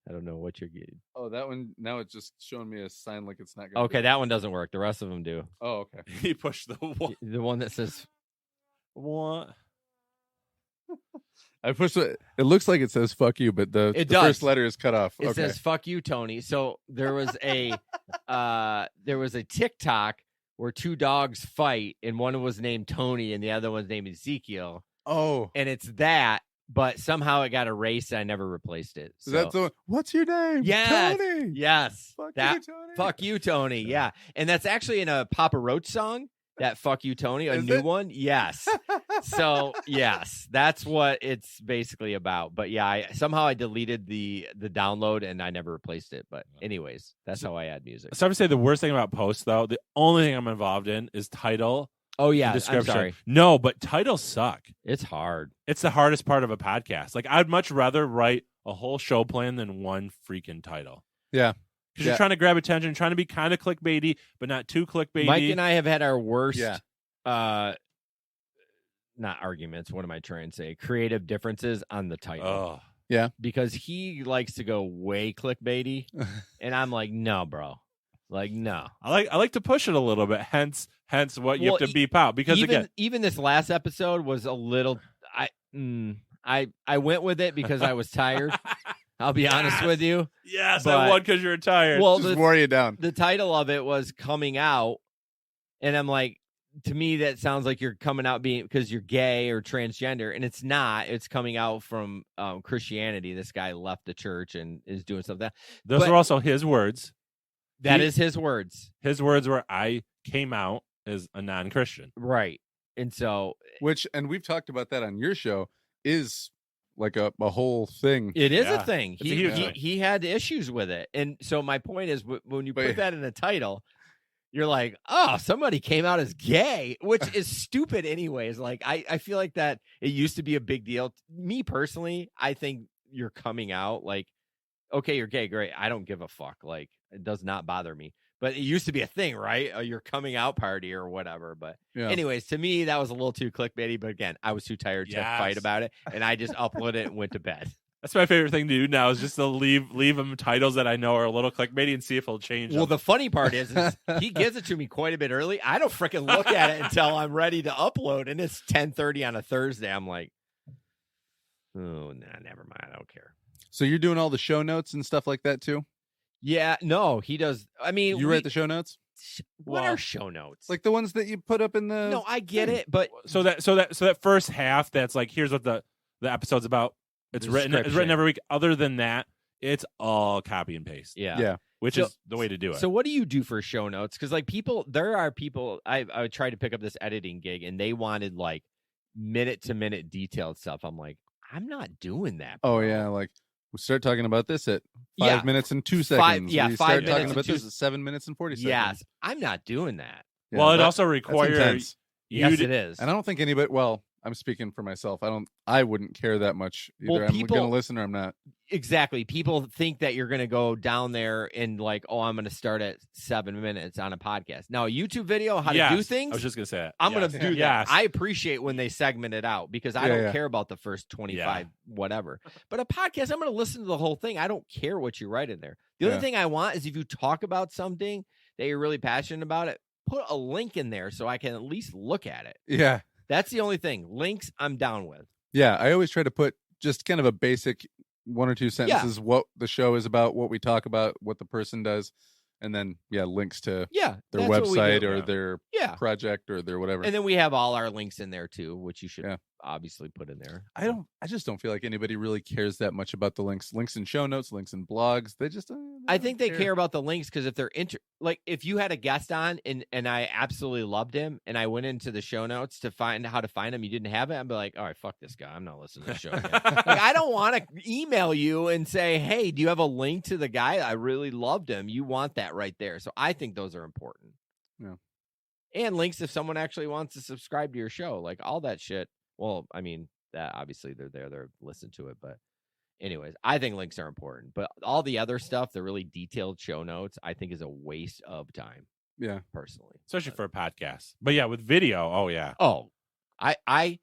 I don't know what you're getting. Oh, that one. Now it's just showing me a sign like it's not going. Okay, that one doesn't work. The rest of them do. Oh, okay. He pushed the wall. The one that says What? I pushed it. It looks like it says "fuck you," but the does. first letter is cut off. it Okay. says "fuck you, Tony." So there was a TikTok where two dogs fight, and one was named Tony, and the other one's named Ezekiel, Oh, and it's that. But somehow it got erased, and I never replaced it. so So that's the one. What's your name? Yes. Tony. yes, Fuck that you, Tony. fuck you, Tony. Yeah, and that's actually in a Papa Roach song. That "fuck you, Tony," a Is new it? one. Yes. So yes, that's what it's basically about. But yeah, I deleted the download and I never replaced it. But anyways, that's how I add music. So I would say the worst thing about posts, though, the only thing I'm involved in is title. Oh yeah, and I'm description. sorry. No, but titles suck. It's hard. It's the hardest part of a podcast. Like I'd much rather write a whole show plan than one freaking title. Yeah. Because you're trying to grab attention, trying to be kind of clickbaity, but not too clickbaity. Mike and I have had our worst, Yeah. not arguments. What am I trying to say? Creative differences on the title. Oh, Because he likes to go way clickbaity, and I'm like, no, bro, like no. I like to push it a little bit. Hence what you Well, have to beep out. Because even this last episode was a little. I went with it because I was tired. I'll be honest with you. yes, but- I won because you're tired. Well, Just wore you down. the title of it was coming out, and I'm like, to me that sounds like you're coming out being because you're gay or transgender, and it's not. It's coming out from Christianity. This guy left the church and is doing something. those but- are also his words. That is his words, His words were, I came out as a non-Christian. right? And so And we've talked about that on your show, is like a whole thing. it is Yeah, a thing. it's a huge thing. He had issues with it, and so my point is, when you But- put that in a title, you're like, oh, somebody came out as gay, which is stupid anyways. Like, I feel like that it used to be a big deal. Me personally, I think you're coming out like, okay, you're gay, great. I don't give a fuck. Like, it does not bother me. But it used to be a thing, right? Your coming out party or whatever. But Yeah. anyways, to me, that was a little too clickbaity. But again, I was too tired to fight Yes. about it, and I just uploaded it and went to bed. That's my favorite thing to do now is just to leave him titles that I know are a little clickbaity and see if he'll change Well, them. the funny part is he gives it to me quite a bit early. I don't freaking look at it until I'm ready to upload, and it's 10:30 on a Thursday. I'm like, oh, nah, never mind. I don't care. So you're doing all the show notes and stuff like that too? Yeah, no, he does. I mean, You write the show notes? what Well, are show notes? Like the ones that you put up in the no, I get it, but so that first half, that's like, here's what the episode's about. It's written Description. every week. Other than that, it's all copy and paste. yeah. Yeah. Which So- is the way to do it. So what do you do for show notes? Because like there are people. I tried to pick up this editing gig, and they wanted like minute-to-minute detailed stuff. I'm like, I'm not doing that. Oh bro. yeah, like we start talking about this at 5 Yeah. minutes and 2 Five- seconds. yeah, we 5 start minutes talking and about 2 this at 7 minutes and 40 seconds. Yes, I'm not doing that. Yeah, well, it that- also that's requires intense. Yes, it is. And I don't think anybody. Well, I'm speaking for myself. I wouldn't care that much either. Well, I'm people- going to listen or I'm not. Exactly. People think that you're going to go down there and like, oh, I'm going to start at 7 minutes on a podcast. Now, a YouTube video, how to do things. I was just gonna say that. I'm going Yes. to do that. Yes. I appreciate when they segment it out because I Yeah, don't yeah. care about the first 25, whatever. But a podcast, I'm going to listen to the whole thing. I don't care what you write in there. The Yeah. only thing I want is if you talk about something that you're really passionate about it, put a link in there so I can at least look at it. Yeah, That's the only thing. Links, I'm down with. yeah. I always try to put just kind of a basic 1 or 2 sentences what the show is about, what we talk about, what the person does, and then links to Yeah. their that's what we website do. or their Yeah. project or their whatever. And then we have all our links in there too, which you should Yeah. obviously put in there. I just don't feel like anybody really cares that much about the links in show notes, links in blogs. They just I think they care about the links because if they're like if you had a guest on and I absolutely loved him and I went into the show notes to find how to find him, you didn't have it, I'd be like, all right, fuck this guy. I'm not listening to the show again. Like, I don't want to email you and say, hey, do you have a link to the guy? I really loved him. You want that right there. So I think those are important. Yeah. And links if someone actually wants to subscribe to your show, like all that shit. Well, I mean, that obviously they're listen to it, but anyways, I think links are important. But all the other stuff, the really detailed show notes, I think is a waste of time. Yeah. Personally. especially for a podcast. But yeah, with video, oh yeah. Oh, I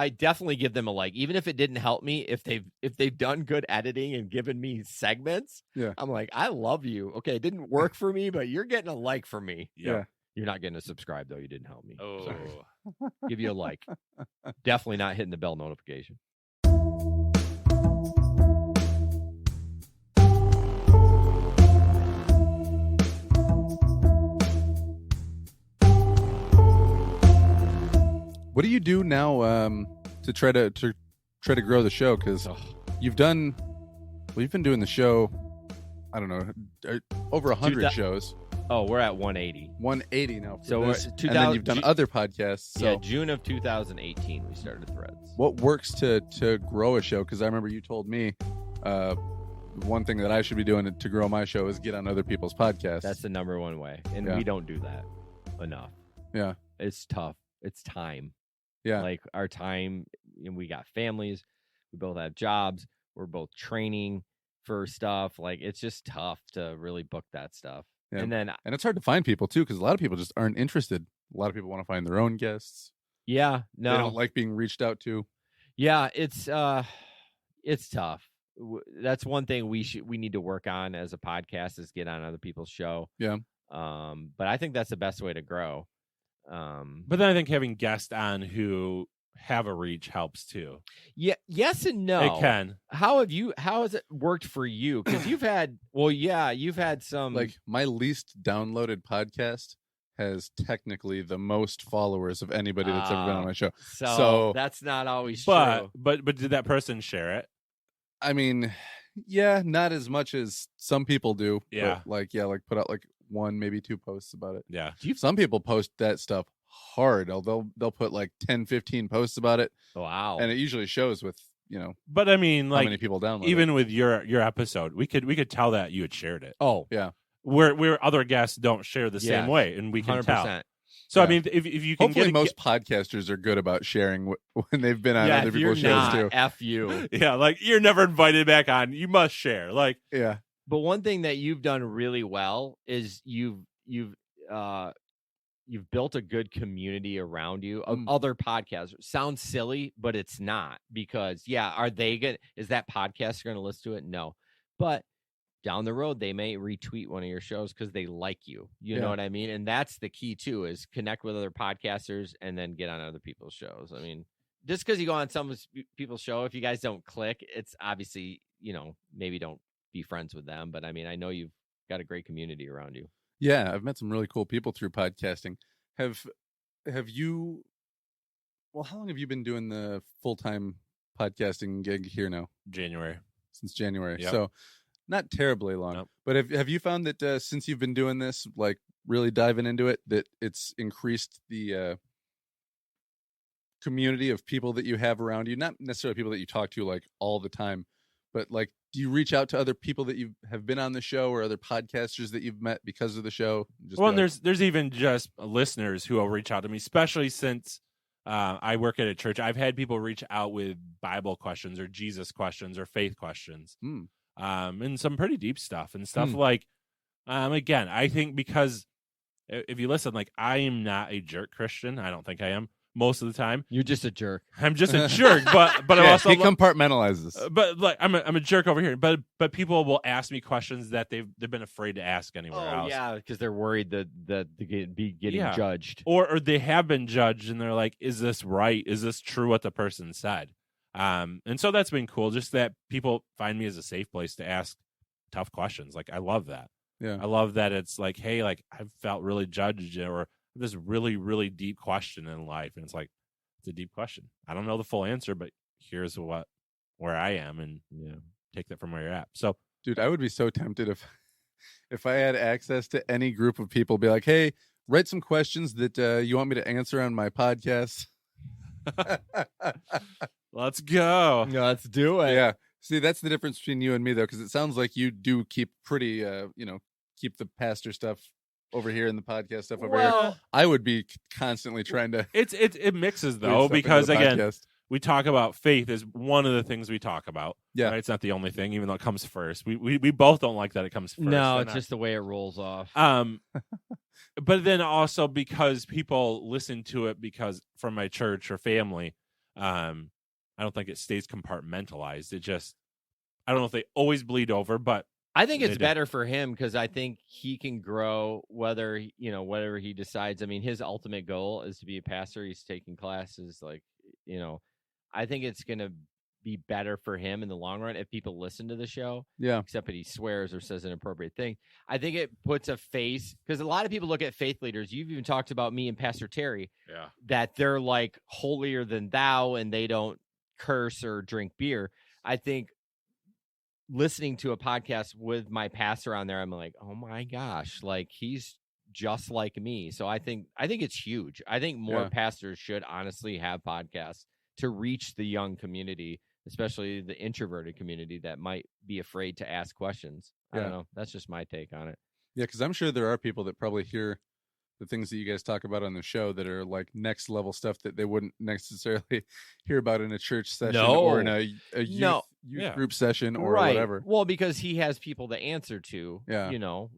definitely give them a like, even if it didn't help me, if they've done good editing and given me segments, Yeah. I'm like, I love you. Okay, it didn't work for me, but you're getting a like from me. Yeah. You're not getting a subscribe though. You didn't help me. Oh, Sorry. Give you a like. Definitely not hitting the bell notification. What do you do now to try to grow the show? Because you've been doing the show, I don't know, over 100 shows. Oh, we're at 180. 180 now. For So we're this. at And then you've done other podcasts. So Yeah, June of 2018 we started Threads. what works to grow a show? Because I remember you told me one thing that I should be doing to grow my show is get on other people's podcasts. That's the number one way, and Yeah. we don't do that enough. Yeah. It's tough. It's time. Yeah. Like our time, and we got families. We both have jobs. We're both training for stuff. Like it's just tough to really book that stuff. Yeah. And then, And it's hard to find people too, because a lot of people just aren't interested. A lot of people want to find their own guests. yeah, They don't no, like being reached out to. yeah, it's tough. That's one thing we need to work on as a podcast is get on other people's show. Yeah. But I think that's the best way to grow. but then I think having guests on who have a reach helps too. Yeah, yes and no. It can. How has it worked for you? Because you've had some Like my least downloaded podcast has technically the most followers of anybody that's ever been on my show. so that's not always But true. but did that person share it? I mean, yeah, not as much as some people do. Yeah. But like put out like 1, maybe 2 posts about it. Yeah. Some people post that stuff hard. They'll put like 10, 15 posts about it. Wow. And it usually shows with, But I mean, how like many people download even it. with your episode, we could tell that you had shared it. oh, Where other guests don't share the same Yes. way, and we can 100%. tell. So I Yeah. mean, if you can Hopefully get most podcasters are good about sharing when they've been on Yeah, other if you're people's shows not, too. F you. yeah, like you're never invited back on. You must share. Like Yeah. But one thing that you've done really well is you've built a good community around you of other podcasters. Sounds silly, but it's not, because is that podcaster going to listen to it? No. But down the road, they may retweet one of your shows because they like you. You know what I mean? And that's the key too, is connect with other podcasters and then get on other people's shows. I mean, just because you go on some people's show, if you guys don't click, it's obviously, maybe don't be friends with them. But I mean, I know you've got a great community around you. Yeah, I've met some really cool people through podcasting. Have you? Well, how long have you been doing the full-time podcasting gig here now? January. Since January. Yep. So not terribly long. Nope. But have you found that since you've been doing this, like really diving into it, that it's increased the community of people that you have around you, not necessarily people that you talk to like all the time, but like, do you reach out to other people that you have been on the show or other podcasters that you've met because of the show? Well, and there's even just listeners who will reach out to me, especially since I work at a church. I've had people reach out with Bible questions or Jesus questions or faith questions, and some pretty deep stuff and stuff like, again, I think because if you listen, like, I am not a jerk Christian. I don't think I am most of the time. You're just a jerk. I'm just a jerk, but I'm also he compartmentalizes. But like I'm a jerk over here. But people will ask me questions that they've been afraid to ask anywhere else. Yeah, because they're worried that they be getting judged, or they have been judged, and they're like, "Is this right? Is this true? What the person said?" And so that's been cool. Just that people find me as a safe place to ask tough questions. Like, I love that. Yeah, I love that it's like, hey, like, I felt really judged, or this really, really deep question in life, and it's like, it's a deep question. I don't know the full answer, but here's where I am, and take that from where you're at. So, dude, I would be so tempted if I had access to any group of people, be like, hey, write some questions that you want me to answer on my podcast. Let's go. Let's do it. Yeah. See, that's the difference between you and me, though, because it sounds like you do keep pretty, keep the pastor stuff over here and the podcast stuff over here. I would be constantly trying to. It mixes though, because again, podcast. We talk about faith is one of the things we talk about. Yeah, right? It's not the only thing, even though it comes first. We both don't like that it comes first. No, it's just the way it rolls off. But then also because people listen to it because from my church or family, I don't think it stays compartmentalized. It just, I don't know if they always bleed over, but I think it's better for him because I think he can grow whatever he decides. I mean, his ultimate goal is to be a pastor. He's taking classes, like, I think it's going to be better for him in the long run if people listen to the show. Yeah. Except that he swears or says an inappropriate thing. I think it puts a face, because a lot of people look at faith leaders. You've even talked about me and Pastor Tieri, that they're like holier than thou and they don't curse or drink beer. I think listening to a podcast with my pastor on there, I'm like, oh my gosh, like he's just like me. So I think it's huge. I think more pastors should honestly have podcasts to reach the young community, especially the introverted community that might be afraid to ask questions. I don't know. That's just my take on it. Yeah, because I'm sure there are people that probably hear the things that you guys talk about on the show that are like next level stuff that they wouldn't necessarily hear about in a church session or in a youth group session or whatever. Well, because he has people to answer to, Yeah.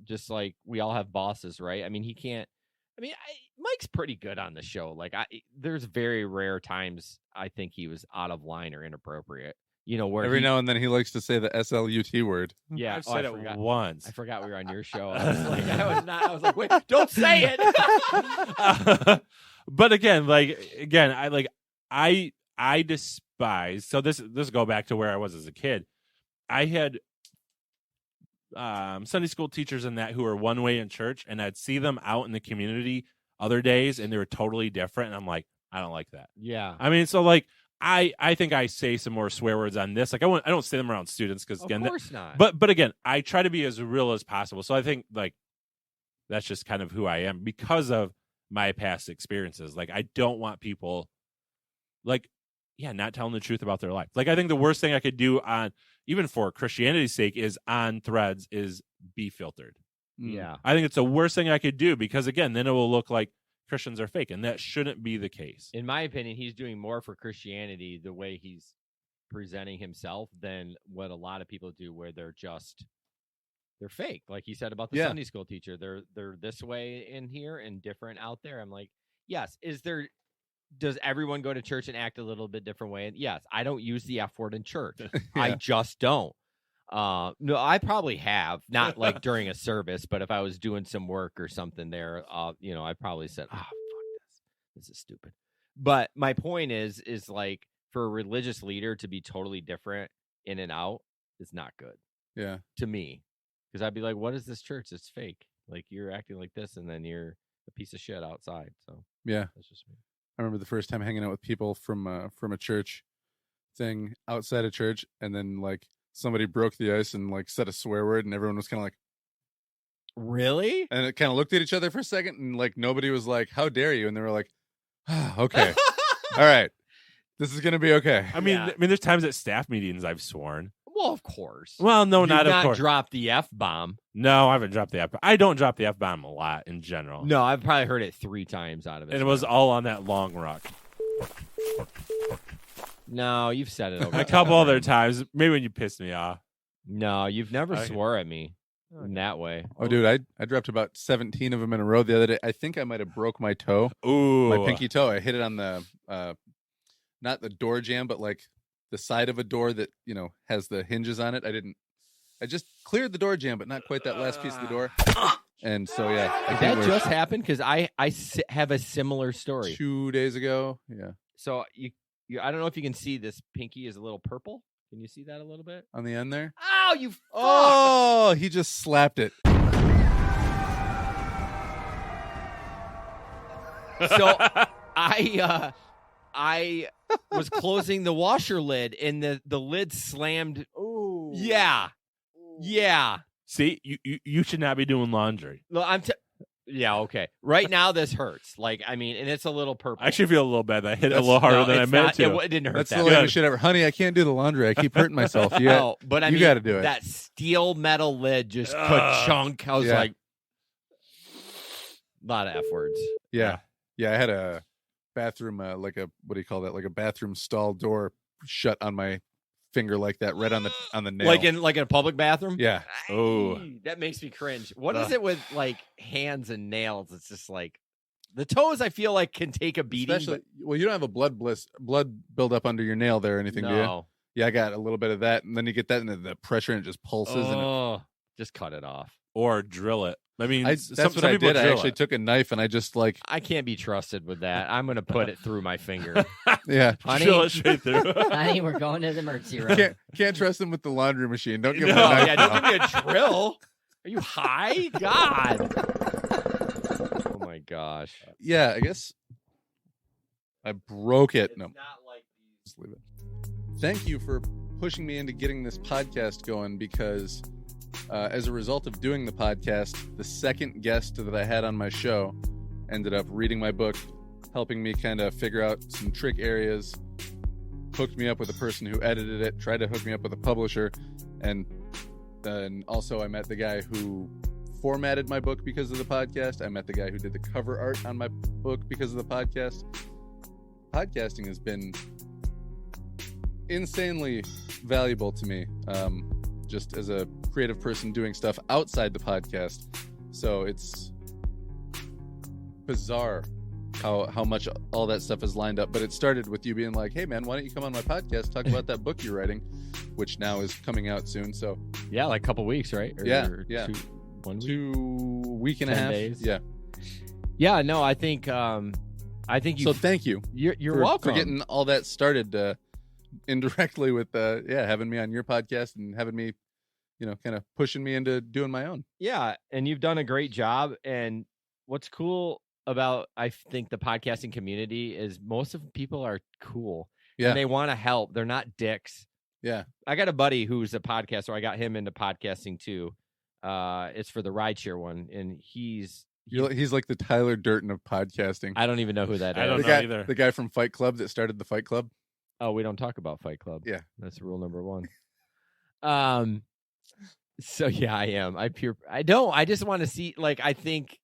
Just like we all have bosses, right? I mean, Mike's pretty good on the show. Like there's very rare times I think he was out of line or inappropriate. Where every now and then he likes to say the SLUT word. Yeah, I've said it once. I forgot we were on your show. I was like, wait, don't say it. But again, I despise. So this go back to where I was as a kid. I had Sunday school teachers and that who were one way in church, and I'd see them out in the community other days, and they were totally different. And I'm like, I don't like that. Yeah. I mean, so like. I think I say some more swear words on this. Like I don't say them around students because again, of course not. But again, I try to be as real as possible. So I think like that's just kind of who I am because of my past experiences. Like I don't want people not telling the truth about their life. Like I think the worst thing I could do on even for Christianity's sake is on Threads is be filtered. Yeah. I think it's the worst thing I could do because again, then it will look like Christians are fake, and that shouldn't be the case. In my opinion, he's doing more for Christianity the way he's presenting himself than what a lot of people do, where they're fake. Like he said about the Sunday school teacher, they're this way in here and different out there. I'm like, yes. Does everyone go to church and act a little bit different way? And yes, I don't use the F word in church. I just don't. No, I probably have, not like during a service, but if I was doing some work or something there, I probably said, oh, fuck this is stupid. But my point is like for a religious leader to be totally different in and out is not good. Yeah. To me, because I'd be like, what is this church? It's fake. Like you're acting like this and then you're a piece of shit outside. So yeah, that's just me. I remember the first time hanging out with people from a church thing outside of church, and then like somebody broke the ice and like said a swear word, and everyone was kind of like, really? And it kind of looked at each other for a second, and like nobody was like, how dare you? And they were like, okay. All right. This is gonna be okay. I mean, Yeah. there's times at staff meetings I've sworn. Well, of course. Well, no, You've not of course. dropped the F-bomb. No, I haven't dropped the F. I don't drop the F-bomb a lot in general. No, I've probably heard it 3 times out of it. And it was all on that long rock. No, you've said it over A couple other times, maybe when you pissed me off. No, you've never Okay. swore at me in that way. Oh, dude, I dropped about 17 of them in a row the other day. I think I might have broke my toe, Ooh. my pinky toe. I hit it on the, not the door jamb, but like the side of a door that, has the hinges on it. I just cleared the door jamb, but not quite that last piece of the door. And so, yeah. I Did think that we're just happened? Because I have a similar story. 2 days ago. Yeah. So you, I don't know if you can see this pinky is a little purple. Can you see that a little bit? On the end there. Oh, you fuck! Oh, he just slapped it. So I was closing the washer lid and the lid slammed. Oh. Yeah. Yeah. See, you should not be doing laundry. No, yeah, okay. Right now this hurts. Like, I mean, and it's a little purple. I actually feel a little bad that I hit it a That's- little harder No, than I it's meant not- to. It didn't hurt That's that the bad. lamest shit ever. Honey, I can't do the laundry. I keep hurting myself. Yeah. No, but I You mean, gotta do it. That steel metal lid just Ugh. ka-chunk. I was Yeah. like, a lot of F words. Yeah. Yeah. I had a bathroom, like a, what do you call that? Like a bathroom stall door shut on my finger like that, right on the nail. Like in a public bathroom? Yeah. Oh. Ay, that makes me cringe. What is Ugh. it with like hands and nails? It's just like the toes I feel like can take a beating. Especially, well, you don't have a blood build up under your nail there or but anything, do you? no. Yeah, I got a little bit of that, and then you get that, and the pressure, and it just pulses. And Oh, just cut it off. Or drill it. I mean, that's some what I people did. I drill actually it. took a knife, and I just like, I can't be trusted with that. I'm gonna put it through my finger. yeah, Honey, drill it straight through. Honey, we're going to the emergency room. can't trust him with the laundry machine. Don't give him no, a knife. yeah, don't give me a drill. Are you high? God. Oh my gosh. Yeah, I guess I broke it. No, Not like these. just leave it. Thank you for pushing me into getting this podcast going, because as a result of doing the podcast, the second guest that I had on my show ended up reading my book, helping me kind of figure out some trick areas, hooked me up with a person who edited it, tried to hook me up with a publisher, and then also I met the guy who formatted my book because of the podcast. I met the guy who did the cover art on my book because of the podcast. Podcasting has been insanely valuable to me, just as a creative person doing stuff outside the podcast. So it's bizarre how much all that stuff is lined up. But it started with you being like, hey man, why don't you come on my podcast, talk about that book you're writing, which now is coming out soon. So Yeah, like a couple weeks, right? Or Yeah. 1 week. 2 week and a 10 half days. Yeah. Yeah, no, I think you. So thank you. You're for, welcome. for getting all that started indirectly with having me on your podcast and having me, kind of pushing me into doing my own. Yeah, and you've done a great job. And what's cool about, I think, the podcasting community is most of the people are cool. Yeah. And they want to help. They're not dicks. Yeah. I got a buddy who's a podcaster. I got him into podcasting too. It's for the rideshare one, and he's He's like the Tyler Durden of podcasting. I don't even know who that is. I don't the know guy, either. The guy from Fight Club that started the Fight Club. Oh, we don't talk about Fight Club. Yeah. That's rule number 1. So yeah, I am. I just want to see, like, I think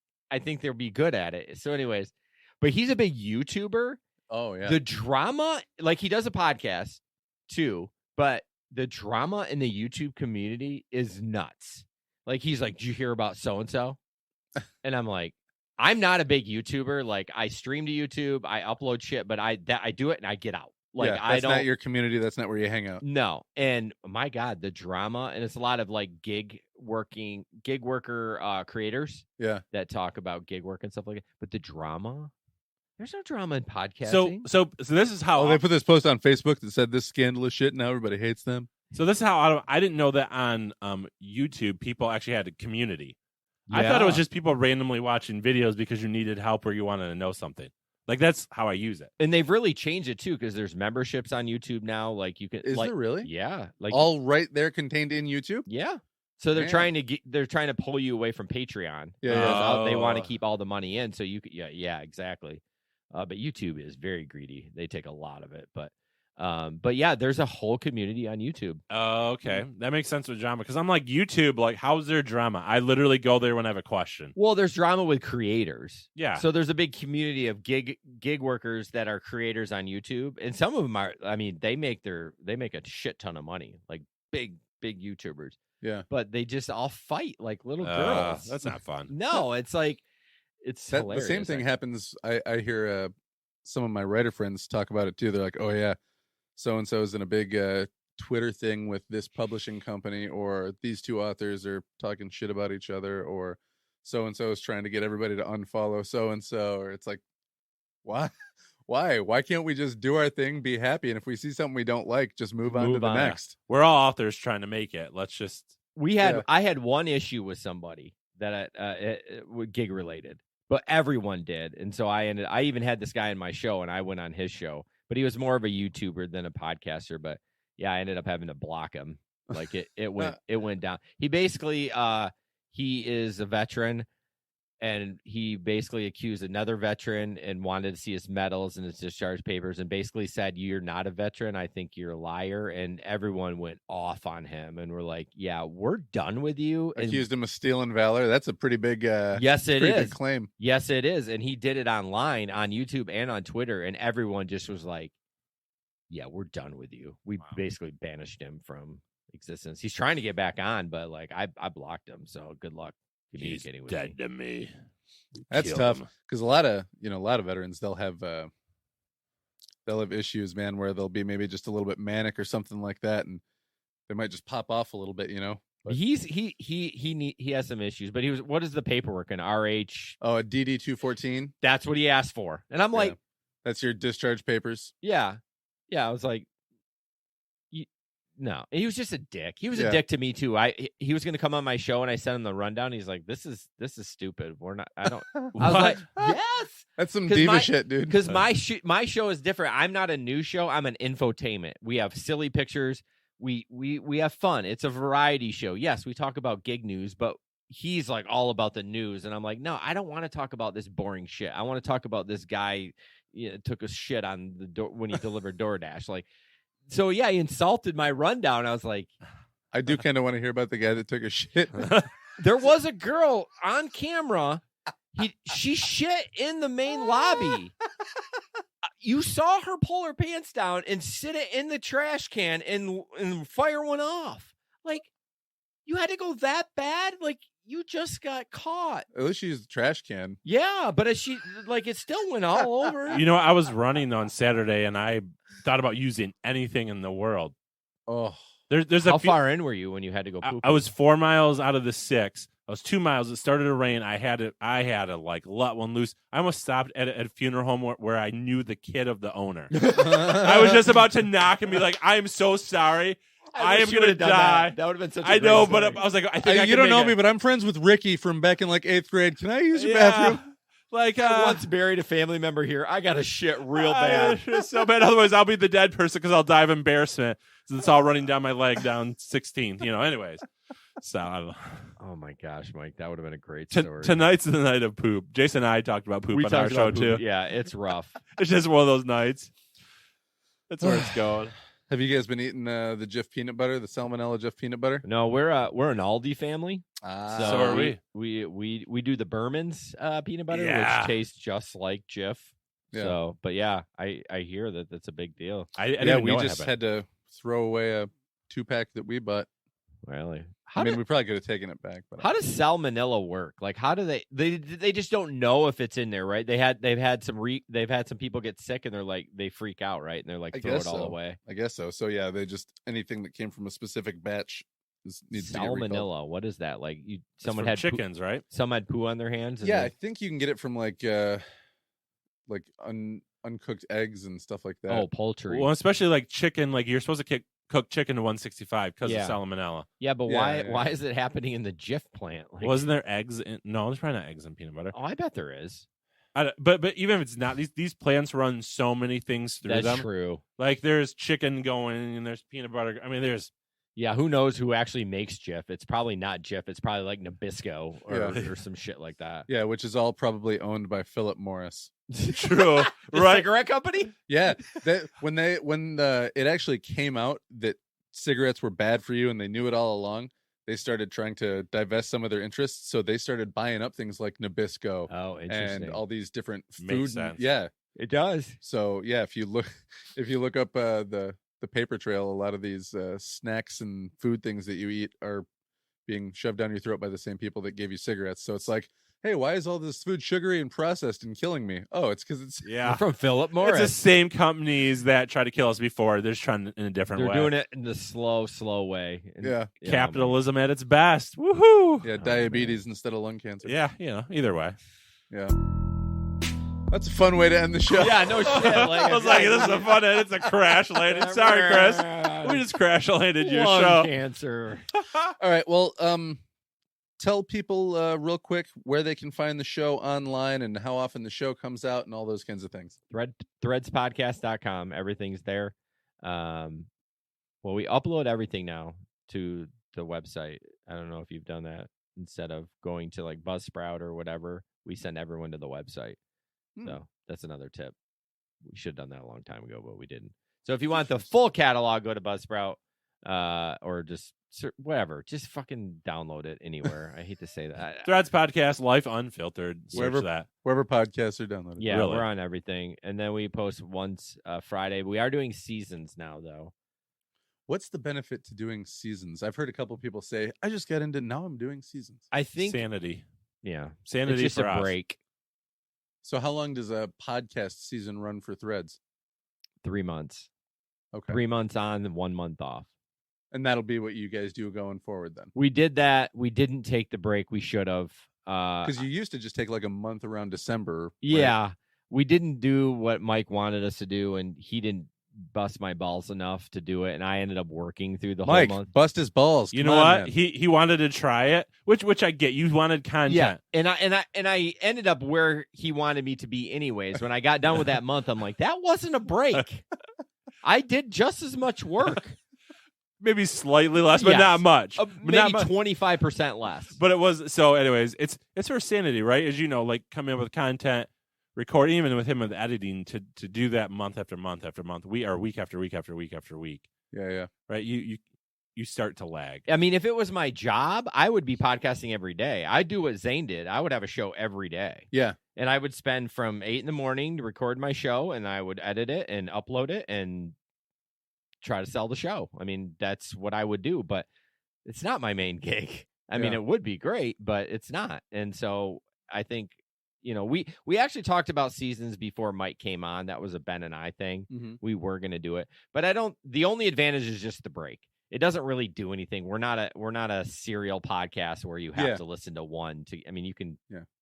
they'll be good at it. So anyways, but he's a big YouTuber. Oh yeah. The drama, like, he does a podcast too, but the drama in the YouTube community is nuts. Like, he's like, did you hear about so-and-so? And I'm like, I'm not a big YouTuber. Like, I stream to YouTube, I upload shit, but I do it and I get out. Like, that's I don't. not your community. That's not where you hang out. No. And my God, the drama, and it's a lot of like gig worker creators Yeah. that talk about gig work and stuff like that. But the drama, there's no drama in podcasting. So this is how Oh, they put this post on Facebook that said this scandalous shit. And now everybody hates them. So this is how I didn't know that on YouTube people actually had a community. I thought it was just people randomly watching videos because you needed help or you wanted to know something. Like, that's how I use it. And they've really changed it too, because there's memberships on YouTube now. Like, you can, Is like, there really? yeah, like, All right there contained in YouTube? yeah. So they're Yeah. they're trying to pull you away from Patreon. Yeah, because yeah. they want to Oh. keep all the money in. So you could, yeah, exactly. But YouTube is very greedy. They take a lot of it. But yeah, there's a whole community on YouTube. Oh, okay. That makes sense with drama because I'm like, YouTube, like, how's there drama? I literally go there when I have a question. Well, there's drama with creators. Yeah. So there's a big community of gig workers that are creators on YouTube, and some of them are. I mean, they make a shit ton of money, like big YouTubers. Yeah. But they just all fight like little girls. That's not fun. No, it's like the hilarious. same thing happens. I hear some of my writer friends talk about it too. They're like, oh yeah, so and so is in a big Twitter thing with this publishing company, or these two authors are talking shit about each other, or so and so is trying to get everybody to unfollow so and so, or it's like, why can't we just do our thing, be happy, and if we see something we don't like, just move on to the next? We're all authors trying to make it. Let's just I had one issue with somebody that gig related, but everyone did, and so I even had this guy in my show, and I went on his show, but he was more of a YouTuber than a podcaster. But yeah, I ended up having to block him. Like it went down. He basically he is a veteran, and he basically accused another veteran and wanted to see his medals and his discharge papers, and basically said, "You're not a veteran. I think you're a liar." And everyone went off on him, and we're like, "Yeah, we're done with you." And accused him of stealing valor. That's a pretty big yes, it is big claim. Yes, it is, and he did it online on YouTube and on Twitter, and everyone just was like, "Yeah, we're done with you." We basically banished him from existence. He's trying to get back on, but like I blocked him. So good luck communicating with dead to me. That's Kill tough him. because a lot of veterans, they'll have issues, man, where they'll be maybe just a little bit manic or something like that, and they might just pop off a little bit, But he has some issues, but what is the paperwork, an RH? Oh, a DD 214. That's what he asked for, and I'm like, that's your discharge papers. Yeah. I was like, no. And he was just a dick. He was a dick to me too. He was going to come on my show, and I sent him the rundown. He's like, "This is stupid. We're not. I don't." I was like, "Yes, that's some diva shit, dude." Because my show is different. I'm not a news show. I'm an infotainment. We have silly pictures. We have fun. It's a variety show. Yes, we talk about gig news, but he's like all about the news, and I'm like, no, I don't want to talk about this boring shit. I want to talk about this guy took a shit on the door when he delivered DoorDash, like. So yeah, he insulted my rundown. I was like, I do kind of want to hear about the guy that took a shit. There was a girl on camera. She shit in the main lobby. You saw her pull her pants down and sit it in the trash can and fire one off. Like, you had to go that bad? Like, you just got caught. At least she used the trash can. Yeah, but it still went all over. I was running on Saturday, and I thought about using anything in the world. Oh, there's how far in were you when you had to go poop? I was 4 miles out of the 6. I was 2 miles. It started to rain. I had to like let one loose. I almost stopped at a funeral home where I knew the kid of the owner. I was just about to knock and be like, "I am so sorry. I am going to die." That would have been such a I great know, story. but I was like, I think you don't know me, but I'm friends with Ricky from back in like 8th grade. Can I use your bathroom? Like, I once buried a family member here. I got to shit real bad. So bad. Otherwise, I'll be the dead person because I'll die of embarrassment. So it's all running down my leg down 16th. Anyways. So I don't know. Oh my gosh, Mike, that would have been a great story. Tonight's the night of poop. Jason and I talked about poop on our show too. Yeah, it's rough. It's just one of those nights. That's where it's going. Have you guys been eating the Jif peanut butter, the salmonella Jif peanut butter? No, we're an Aldi family. So are we. We do the Berman's peanut butter, Yeah. which tastes just like Jif. Yeah. So, but yeah, I hear that that's a big deal. I didn't we know just had to throw away a 2-pack that we bought. Really? We probably could have taken it back. But how does salmonella work? Like, how do they just don't know if it's in there, right? They've had some people get sick, and they're like, they freak out, right? And they're like, throw it all away. I guess so. So yeah, they just, anything that came from a specific batch needs to get recalled. Salmonella, what is that? Like, someone from had chickens, right? Some had poo on their hands. And Yeah, I think you can get it from like uncooked eggs and stuff like that. Oh, poultry. Well, especially like chicken. Like, you're supposed to cook chicken to 165 because Yeah. of salmonella. Yeah, but Yeah. why is it happening in the Jif plant? Like, Wasn't there eggs? No, there's probably not eggs in peanut butter. oh, I bet there is. But even if it's not, these plants run so many things through That's them. true. Like, there's chicken going, and there's peanut butter. I mean, there's Yeah, who knows who actually makes Jif? It's probably not Jif. It's probably like Nabisco or some shit like that. Yeah, which is all probably owned by Philip Morris. True. The Right. cigarette company? Yeah, when it actually came out that cigarettes were bad for you and they knew it all along, they started trying to divest some of their interests. So they started buying up things like Nabisco Oh, interesting. and all these different Makes food. sense. Yeah, It does. so yeah, if you look up the paper trail, a lot of these snacks and food things that you eat are being shoved down your throat by the same people that gave you cigarettes. So it's like, hey, why is all this food sugary and processed and killing me? Oh, it's because it's Yeah. From Philip It's Morris. the same companies that tried to kill us before. They're just trying it in a different They're way. doing it in the slow way. And, Yeah. you know, Capitalism at its best. Woohoo! yeah diabetes instead of lung cancer. Yeah, either way. Yeah. That's a fun way to end the show. Yeah, no shit. I was like, this is a fun end. It's a crash landing. Sorry, Chris. We just crash landed your Lung show. cancer. All right. Well, tell people real quick where they can find the show online and how often the show comes out and all those kinds of things. Threadspodcast.com. Everything's there. Well, we upload everything now to the website. I don't know if you've done that. Instead of going to like Buzzsprout or whatever, we send everyone to the website. So that's another tip. We should have done that a long time ago, but we didn't. So if you want the full catalog, go to Buzzsprout or just whatever. Just fucking download it anywhere. I hate to say that. Threads Podcast, Life Unfiltered. Search that. Wherever podcasts are downloaded. Yeah, Really? we're on everything. And then we post once Friday. We are doing seasons now, though. What's the benefit to doing seasons? I've heard a couple people say, I just got into now I'm doing seasons. I think, Sanity. yeah, Sanity it's just for a us. break. So how long does a podcast season run for Threads? 3 months. Okay. 3 months on, and 1 month off. And that'll be what you guys do going forward then. We did that. We didn't take the break we should have. Because you used to just take like a month around December. Right? Yeah, we didn't do what Mike wanted us to do, and he didn't bust my balls enough to do it, and I ended up working through the Mike, whole month. bust his balls. You Come know on, what? man. He wanted to try it, which I get. You wanted content. Yeah, and I ended up where he wanted me to be anyways. When I got done with that month, I'm like, that wasn't a break. I did just as much work. Maybe slightly less, but Yes. not much. But Maybe not much. 25% less. But it was so. Anyways, it's for sanity, right? As you know, like coming up with content, recording, even with him with editing, to do that month after month after month, week after week after week after week, Yeah. right? You start to lag. I mean, if it was my job, I would be podcasting every day. I'd do what Zane did. I would have a show every day. Yeah. And I would spend from 8 a.m. to record my show, and I would edit it and upload it and try to sell the show. I mean, that's what I would do, but it's not my main gig. I mean, it would be great, but it's not. And so I think, we actually talked about seasons before Mike came on. That was a Ben and I thing. Mm-hmm. We were going to do it, but the only advantage is just the break. It doesn't really do anything. We're not a serial podcast where you have to listen to one you can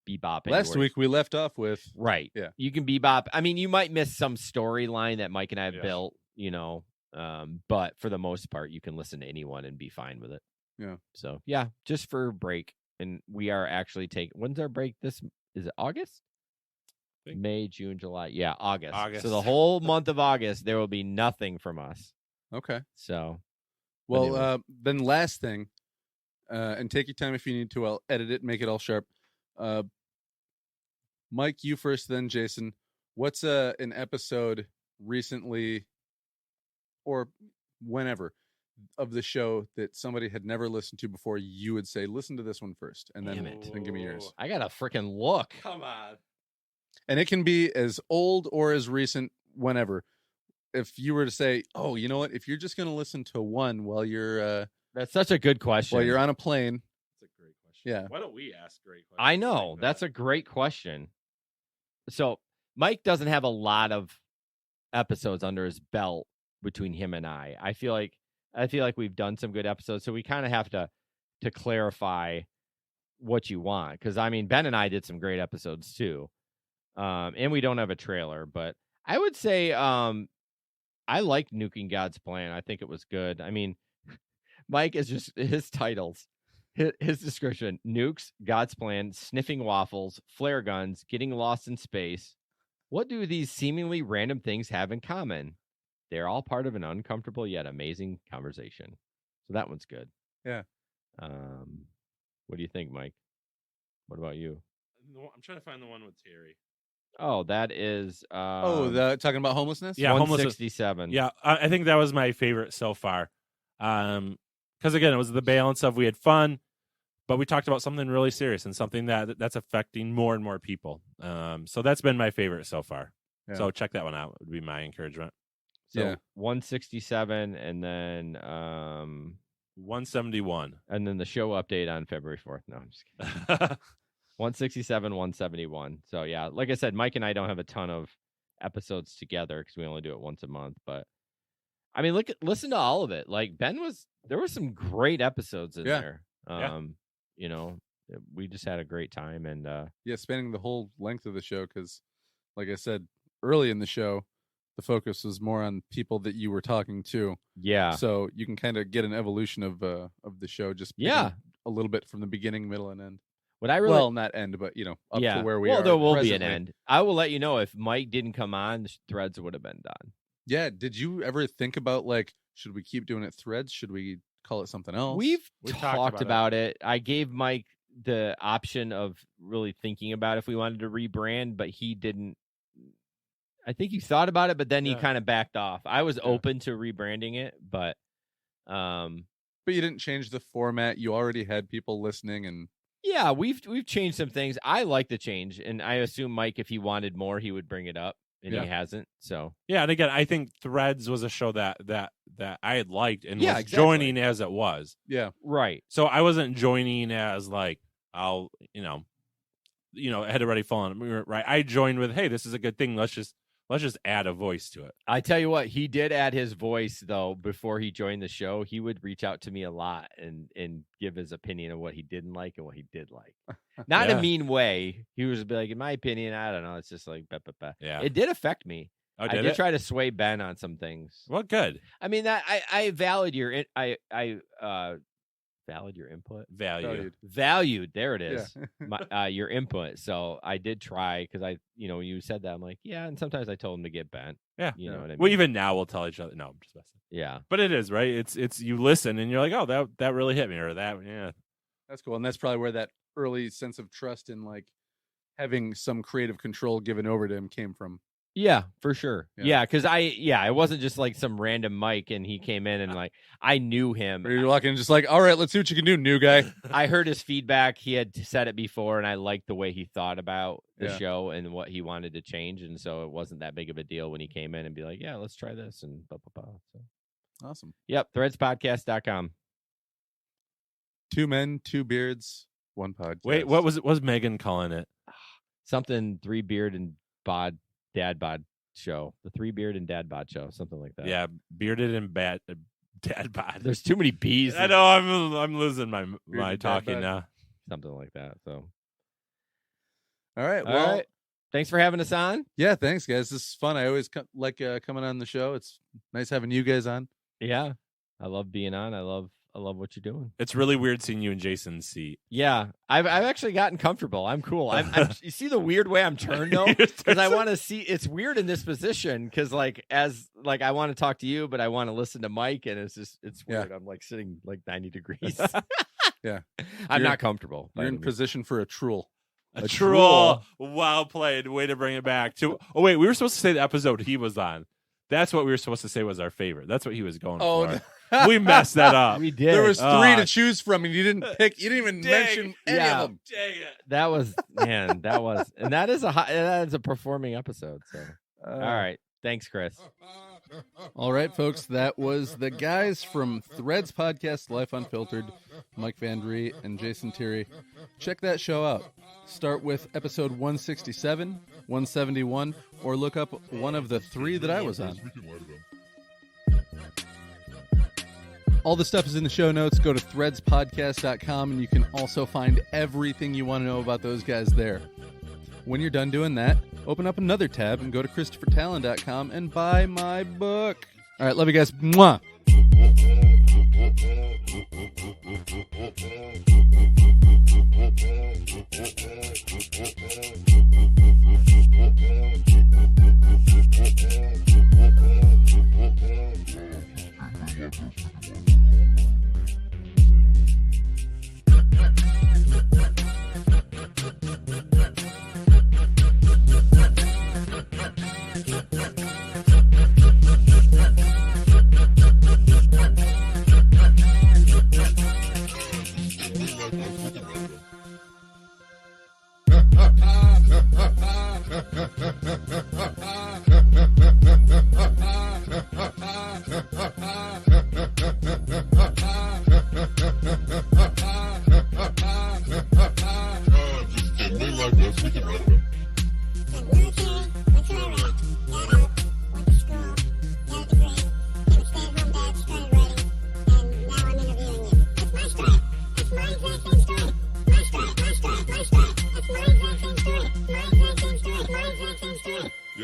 bebop. Last week we left off with right. Yeah. You can bebop. I mean, you might miss some storyline that Mike and I have built, but for the most part, you can listen to anyone and be fine with it. Yeah. So yeah, just for break. And we are actually when's our break? Is it August? May, June, July. Yeah, August. So the whole month of August, there will be nothing from us. Okay. So well, anyways. then last thing, and take your time if you need to. I'll edit it, make it all sharp. Mike, you first, then Jason. What's an episode recently or whenever of the show that somebody had never listened to before? You would say, listen to this one first, and then give me yours. I got to freaking look. Come on. And it can be as old or as recent, whenever. If you were to say, oh, you know what? If you're just going to listen to one while you're that's such a good question. while you're on a plane, That's a great question. Yeah. Why don't we ask great questions? I know like that's that? a great question. So Mike doesn't have a lot of episodes under his belt between him and I. I feel like we've done some good episodes, so we kind of have to clarify what you want, because I mean Ben and I did some great episodes too, and we don't have a trailer, but I would say I liked Nuking God's Plan. I think it was good. I mean, Mike is just his titles. His description: nukes, God's plan, sniffing waffles, flare guns, getting lost in space. What do these seemingly random things have in common? They're all part of an uncomfortable yet amazing conversation. So that one's good. Yeah. What do you think, Mike? What about you? I'm trying to find the one with Tieri. Oh, that is Talking about homelessness? Yeah, homelessness. 167. Yeah, I think that was my favorite so far. Because again, it was the balance of we had fun, but we talked about something really serious and something that's affecting more and more people. So that's been my favorite so far. Yeah. So check that one out. Would be my encouragement. So 167, and then 171, and then the show update on February 4th. No, I'm just kidding. 167, 171. So yeah, like I said, Mike and I don't have a ton of episodes together because we only do it once a month. But I mean, listen to all of it. Like there were some great episodes in there. You know, we just had a great time, and spanning the whole length of the show because, like I said early in the show, the focus was more on people that you were talking to. Yeah. So you can kind of get an evolution of the show, just a little bit from the beginning, middle, and end. Not end, but up to where we are. Well, there will presently. be an end. I will let you know if Mike didn't come on, the threads would have been done. Yeah. Did you ever think about should we keep doing it threads? Should we call it something else? We talked talked about it. I gave Mike the option of really thinking about if we wanted to rebrand, but he didn't. I think he thought about it, but then he kind of backed off. I was open to rebranding it, but you didn't change the format. You already had people listening, and yeah, we've changed some things. I like the change, and I assume Mike, if he wanted more, he would bring it up, and he hasn't. So yeah, and again, I think Threads was a show that I had liked and was joining as it was. Yeah, right. So I wasn't joining as I'll it had already fallen. Right, I joined with, hey, this is a good thing. Let's just add a voice to it. I tell you what, he did add his voice, though, before he joined the show. He would reach out to me a lot and give his opinion of what he didn't like and what he did like. Not in a mean way. He was like, in my opinion, I don't know. It's just like, yeah. It did affect me. Oh, I did try to sway Ben on some things. Well, good. I mean, I valued your valued your input. Valued. There it is. Yeah. Your input. So I did try because when you said that, I'm like, yeah. And sometimes I told him to get bent. Yeah. You know what I mean? Well, even now we'll tell each other. No, I'm just messing. Yeah. But it is, right? It's you listen and you're like, oh, that really hit me, or that, yeah. That's cool. And that's probably where that early sense of trust in having some creative control given over to him came from. Yeah, for sure. Yeah, because it wasn't just like some random Mike and he came in and I knew him. Or you're walking just all right, let's see what you can do, new guy. I heard his feedback. He had said it before, and I liked the way he thought about the show and what he wanted to change, and so it wasn't that big of a deal when he came in and be like, yeah, let's try this and blah, blah, blah. So. Awesome. Yep, threadspodcast.com. 2 men, 2 beards, 1 podcast. Wait, what was Megan calling it? Something 3 beard and dad bod show. The 3 beard and dad bod show, something like that. Yeah, bearded and dad bod. There's too many B's. I know. I'm losing my talking now. Something like that. So, all right. All right. Thanks for having us on. Yeah, thanks, guys. This is fun. I always like coming on the show. It's nice having you guys on. Yeah, I love being on. I love what you're doing. It's really weird seeing you in Jason's seat. Yeah, I've actually gotten comfortable. I'm cool. You see the weird way I'm turned though, because I want to see. It's weird in this position because I want to talk to you, but I want to listen to Mike, and it's weird. I'm sitting 90 degrees. Yeah, I'm not comfortable. You're in position for a truel. A troll. Well played. Way to bring it back to. Oh wait, we were supposed to say the episode he was on. That's what we were supposed to say was our favorite. That's what he was going for. No. We messed that up. We did. There was 3 to choose from, and you didn't pick. You didn't even mention any of them. Dang it. That was, and that is a performing episode. So, all right. Thanks, Chris. All right, folks. That was the guys from Threads Podcast, Life Unfiltered, Mike Van Drie and Jason Tieri. Check that show out. Start with episode 167, 171, or look up one of the 3 that I was on. All the stuff is in the show notes. Go to threadspodcast.com, and you can also find everything you want to know about those guys there. When you're done doing that, open up another tab and go to christophertalon.com and buy my book. All right, love you guys. Mwah.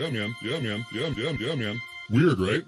Yeah, man. Yeah, man. Yeah, man. Weird, right?